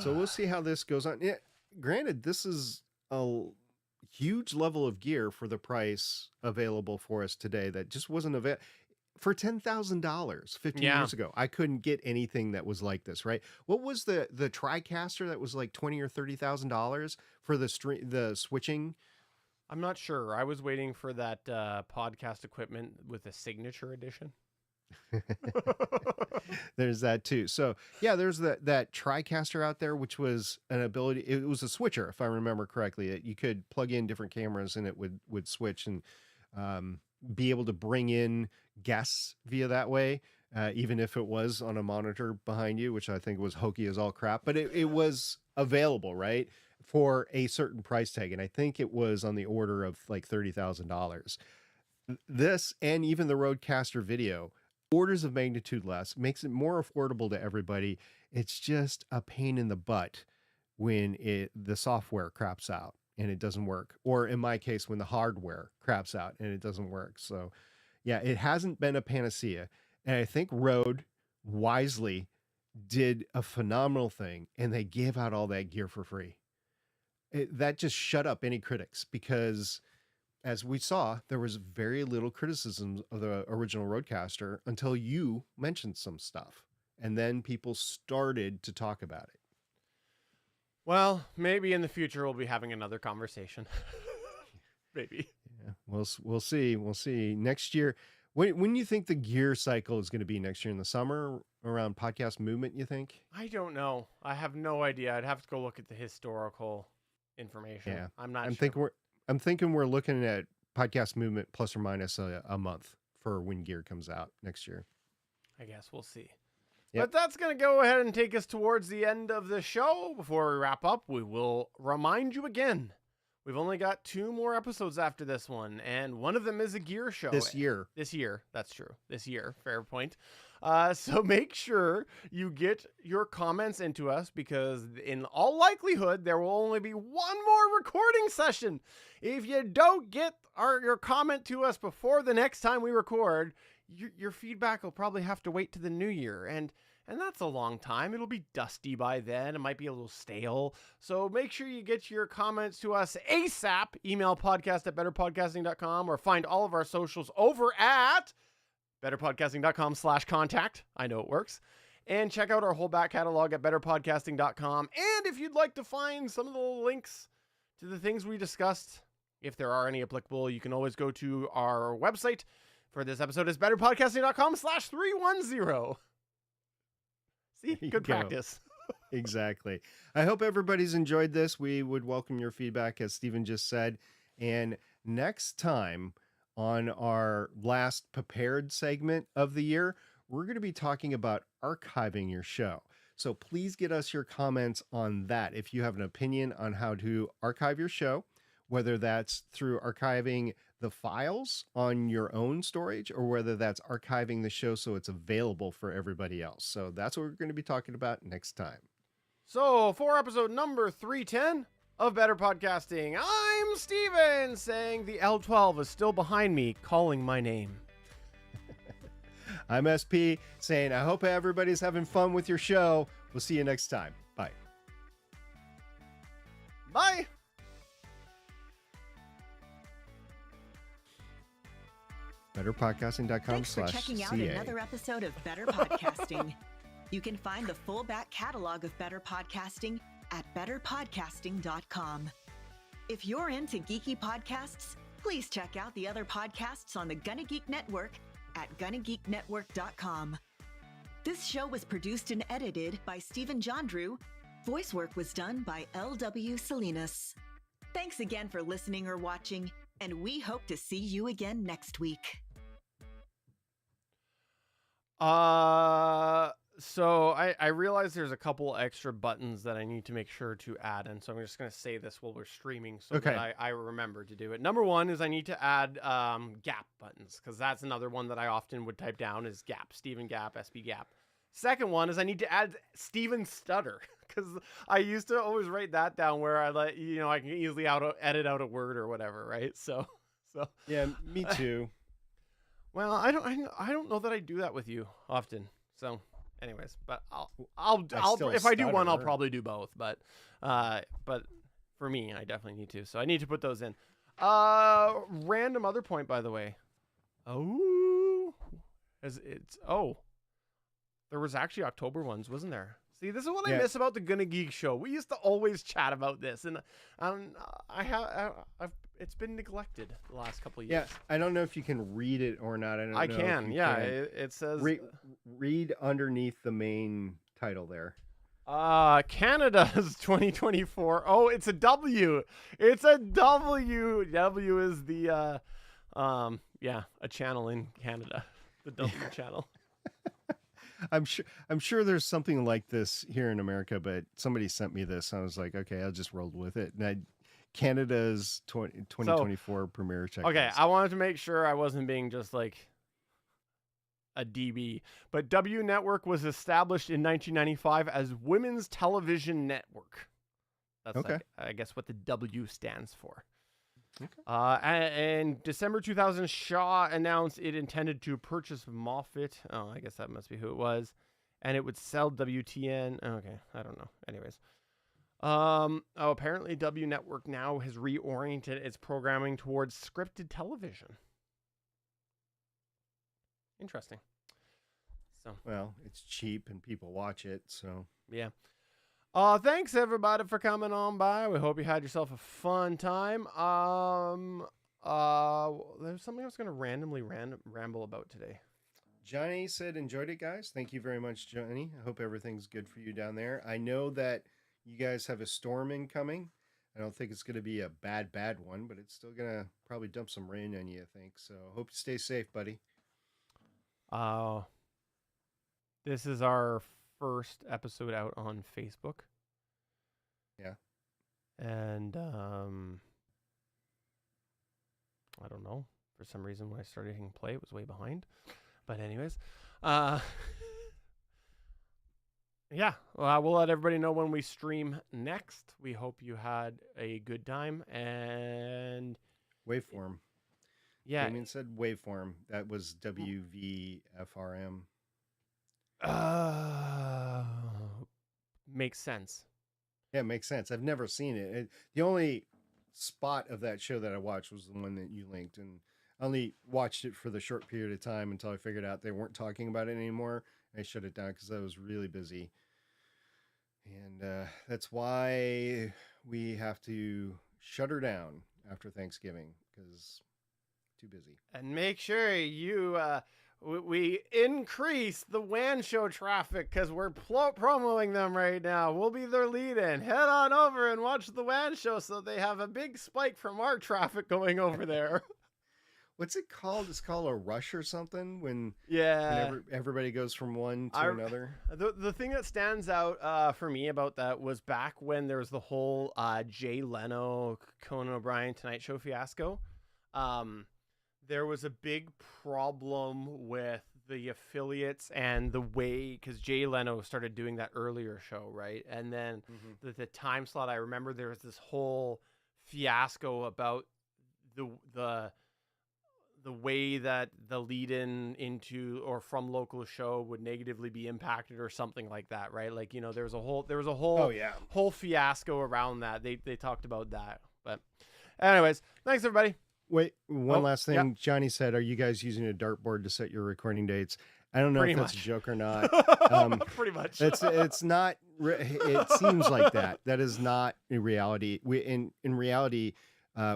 So we'll see how this goes on. Yeah, granted, this is a huge level of gear for the price available for us today that just wasn't available. For $10,000 15 years ago, I couldn't get anything that was like this, right? What was the TriCaster that was like $20,000 or $30,000 for the switching? I'm not sure. I was waiting for that podcast equipment with a signature edition. There's that too. So yeah, there's that TriCaster out there, which was an ability. It was a switcher, if I remember correctly. You could plug in different cameras and it would switch and be able to bring in guests via that way, even if it was on a monitor behind you, which I think was hokey as all crap. But it was available, right, for a certain price tag, and I think it was on the order of like $30,000. This and even the Rodecaster Video, orders of magnitude less, makes it more affordable to everybody. It's just a pain in the butt when the software craps out and it doesn't work, or in my case, when the hardware craps out and it doesn't work. So yeah, it hasn't been a panacea, and I think Rode wisely did a phenomenal thing, and they gave out all that gear for free. That just shut up any critics, because as we saw, there was very little criticism of the original Rodecaster until you mentioned some stuff, and then people started to talk about it. Well, maybe in the future we'll be having another conversation. Maybe. Yeah, we'll see. We'll see next year. When you think the gear cycle is going to be next year, in the summer around Podcast Movement, you think? I don't know. I have no idea. I'd have to go look at the historical information. Yeah, I'm not sure. I'm thinking we're looking at Podcast Movement plus or minus a month for when gear comes out next year. I guess we'll see. Yep. But that's going to go ahead and take us towards the end of the show. Before we wrap up, we will remind you again, we've only got 2 more episodes after this one, and one of them is a gear show. This year. This year. That's true. This year. Fair point. So make sure you get your comments into us, because in all likelihood, there will only be 1 more recording session. If you don't get your comment to us before the next time we record, your feedback will probably have to wait to the new year. And that's a long time. It'll be dusty by then. It might be a little stale. So make sure you get your comments to us ASAP. Email podcast@betterpodcasting.com, or find all of our socials over at betterpodcasting.com/contact. I know it works. And check out our whole back catalog at betterpodcasting.com. And if you'd like to find some of the links to the things we discussed, if there are any applicable, you can always go to our website. For this episode is betterpodcasting.com/310. See, good practice. Exactly. I hope everybody's enjoyed this. We would welcome your feedback, as Steven just said. And next time, on our last prepared segment of the year, we're going to be talking about archiving your show. So please get us your comments on that. If you have an opinion on how to archive your show, whether that's through archiving the files on your own storage, or whether that's archiving the show so it's available for everybody else. So that's what we're going to be talking about next time. So for episode number 310 of Better Podcasting, I'm Steven, saying the L12 is still behind me, calling my name. I'm SP, saying I hope everybody's having fun with your show. We'll see you next time. Bye. Bye. BetterPodcasting.com/CA. Thanks for checking out another episode of Better Podcasting. You can find the full back catalog of Better Podcasting at betterpodcasting.com. If you're into geeky podcasts, please check out the other podcasts on the Gonna Geek Network at GonnaGeekNetwork.com. This show was produced and edited by Stephen Jondrew Voice work was done by L.W. Salinas. Thanks again for listening or watching, and we hope to see you again next week. So I realize there's a couple extra buttons that I need to make sure to add, and so I'm just going to say this while we're streaming so Okay. that I remember to do it. Number one is I need to add Gap buttons, because that's another one that I often would type down is Gap, Stephen Gap, SB Gap. Second one is I need to add Stephen Stutter, because I used to always write that down where I I can easily edit out a word or whatever, right? So Yeah, me too. well, I don't know that I do that with you often. So, anyways, but I'll still if I do one, I'll stutter. probably do both. But for me, I definitely need to. So I need to put those in. Random other point, by the way. There was actually October ones, wasn't there? See, this is what I Yeah. miss about the Gonna Geek show. We used to always chat about this, and it's been neglected the last couple of Yeah, years. I don't know if you can read it or not. I don't know. I if can, you yeah. can. It says Read underneath the main title there. Canada's 2024. Oh, it's a W. It's a W. W is the a channel in Canada. The W channel. I'm sure there's something like this here in America, but somebody sent me this. And I was like, okay, I'll just roll with it. And Canada's 2024 premiere checklist. Okay, I wanted to make sure I wasn't being just like a DB. But W Network was established in 1995 as Women's Television Network. That's Okay. I guess what the W stands for. Okay. And December 2000, Shaw announced it intended to purchase Moffat. Oh, I guess that must be who it was. And it would sell WTN. Okay, I don't know. Anyways. Apparently W Network now has reoriented its programming towards scripted television. Interesting. So, Well, it's cheap and people watch it, so yeah. Thanks everybody for coming on by. We hope you had yourself a fun time. There's something I was going to randomly ramble about today. Johnny said, enjoyed it, guys. Thank you very much, Johnny. I hope everything's good for you down there. I know that you guys have a storm incoming. I don't think it's going to be a bad one, but it's still going to probably dump some rain on you, I think. So hope you stay safe, buddy. This is our first episode out on Facebook. Yeah. And I don't know. For some reason when I started hitting play, it was way behind. But anyways, yeah, we'll let everybody know when we stream next. We hope you had a good time, and Waveform. yeah, Damien said waveform. That was WVFRM. makes sense. Yeah, it makes sense. I've never seen it. The only spot of that show that I watched was the one that you linked, and I only watched it for the short period of time until I figured out they weren't talking about it anymore. I shut it down because I was really busy. And that's why we have to shut her down after Thanksgiving, because too busy. And make sure you we increase the WAN show traffic because we're promoting them right now. We'll be their lead-in. Head on over and watch the WAN show so they have a big spike from our traffic going over there. What's it called? It's called a rush or something when Yeah. everybody goes from one to another. The thing that stands out for me about that was back when there was the whole Jay Leno, Conan O'Brien Tonight Show fiasco. There was a big problem with the affiliates and the way, because Jay Leno started doing that earlier show, right? And then the time slot, I remember there was this whole fiasco about the way that the lead-in into or from local show would negatively be impacted or something like that, right? Like, you know, there was a whole whole fiasco around that. They talked about that. But anyways, thanks everybody. Wait, one Oh, last thing. yeah. Johnny said, are you guys using a dartboard to set your recording dates? I don't know Pretty if that's much. a joke or not. Pretty much. It's not. It seems like that. That is not in reality. In reality,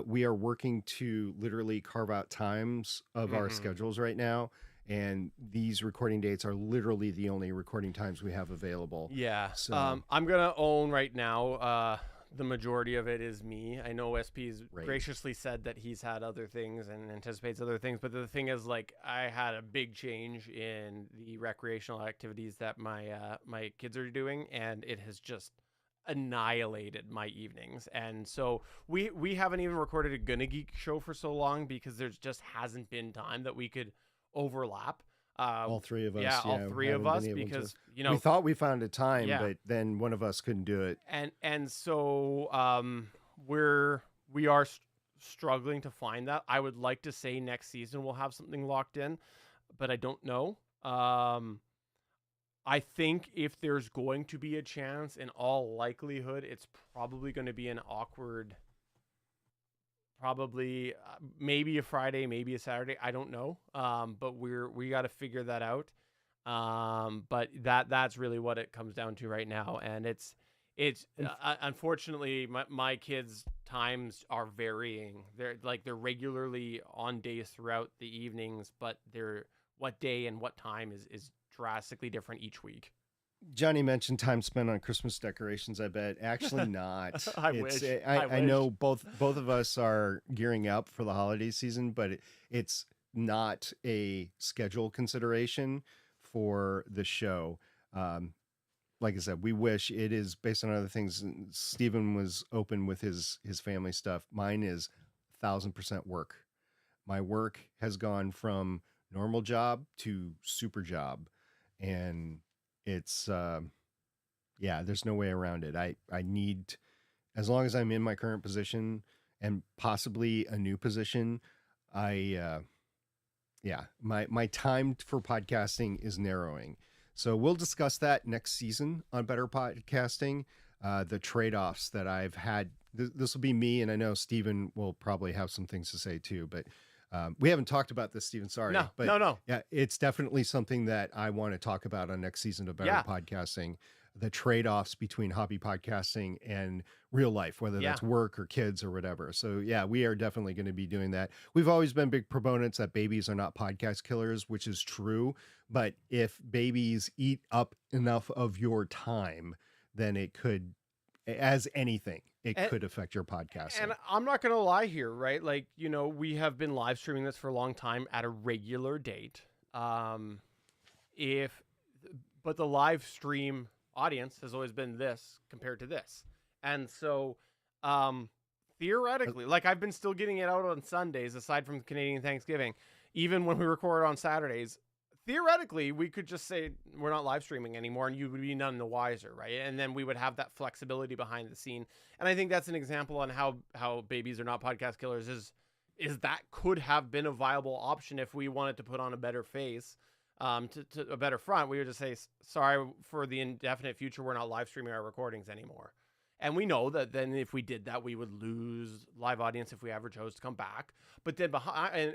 we are working to literally carve out times of our schedules right now, and these recording dates are literally the only recording times we have available. Yeah. So- I'm going to own right now, the majority of it is me. I know SP's Right. graciously said that he's had other things and anticipates other things, but the thing is, like, I had a big change in the recreational activities that my kids are doing, and it has just annihilated my evenings. And so we haven't even recorded a Gonna Geek show for so long because there's just hasn't been time that we could overlap. All three of us. Yeah, all three of haven't us, been able to. because we thought we found a time, Yeah. but then one of us couldn't do it. and so we are struggling to find that. I would like to say next season we'll have something locked in, but I don't know. I think if there's going to be a chance, in all likelihood, it's probably going to be an awkward, probably maybe a Friday, maybe a Saturday. I don't know. But we got to figure that out. But that's really what it comes down to right now. And it's unfortunately my kids' times are varying. They're regularly on days throughout the evenings, but what day and what time is drastically different each week. Johnny mentioned time spent on Christmas decorations. I bet actually not. I wish. I know both of us are gearing up for the holiday season, but it's not a schedule consideration for the show. Like I said, we wish. It is based on other things. Stephen was open with his family stuff. Mine is 1,000% work. My work has gone from normal job to super job, and it's there's no way around it. I need, as long as I'm in my current position and possibly a new position, my time for podcasting is narrowing. So we'll discuss that next season on Better Podcasting, the trade-offs that I've had. This will be me, and I know Stephen will probably have some things to say too, but we haven't talked about this, Stephen. Sorry. No. Yeah, it's definitely something that I want to talk about on next season of Better Podcasting, the trade-offs between hobby podcasting and real life, whether that's work or kids or whatever. So yeah, we are definitely going to be doing that. We've always been big proponents that babies are not podcast killers, which is true. But if babies eat up enough of your time, then it could, as anything, could affect your podcasting. And I'm not going to lie here, right? Like, we have been live streaming this for a long time at a regular date. But the live stream audience has always been this compared to this. And so, theoretically, like, I've been still getting it out on Sundays, aside from Canadian Thanksgiving, even when we record on Saturdays. Theoretically, we could just say we're not live streaming anymore, and you would be none the wiser, right? And then we would have that flexibility behind the scene. And I think that's an example on how babies are not podcast killers is that could have been a viable option if we wanted to put on a better face, to a better front. We would just say, sorry, for the indefinite future, we're not live streaming our recordings anymore. And we know that then if we did that, we would lose live audience if we ever chose to come back. But then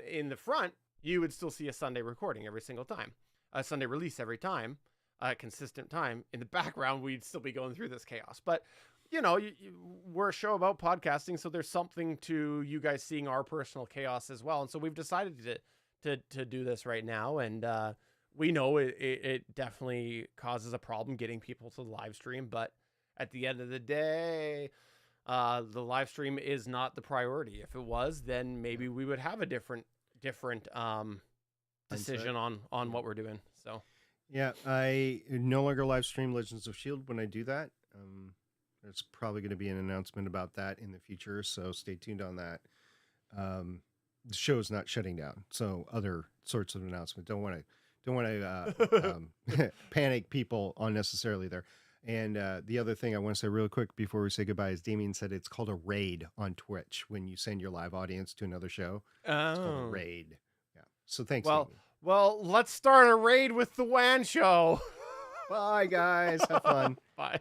in the front, you would still see a Sunday recording every single time, a Sunday release every time, a consistent time. In the background, we'd still be going through this chaos. But, we're a show about podcasting, so there's something to you guys seeing our personal chaos as well. And so we've decided to do this right now. And we know it definitely causes a problem getting people to the live stream. But at the end of the day, the live stream is not the priority. If it was, then maybe we would have a different decision on what we're doing. So yeah, I no longer live stream Legends of S.H.I.E.L.D. when I do that. There's probably going to be an announcement about that in the future, so stay tuned on that. The show is not shutting down, so other sorts of announcements. Don't want to panic people unnecessarily there. And the other thing I want to say real quick before we say goodbye is Damien said it's called a raid on Twitch when you send your live audience to another show. It's called a raid. Yeah. So thanks. Well, let's start a raid with the WAN show. Bye, guys. Have fun. Bye.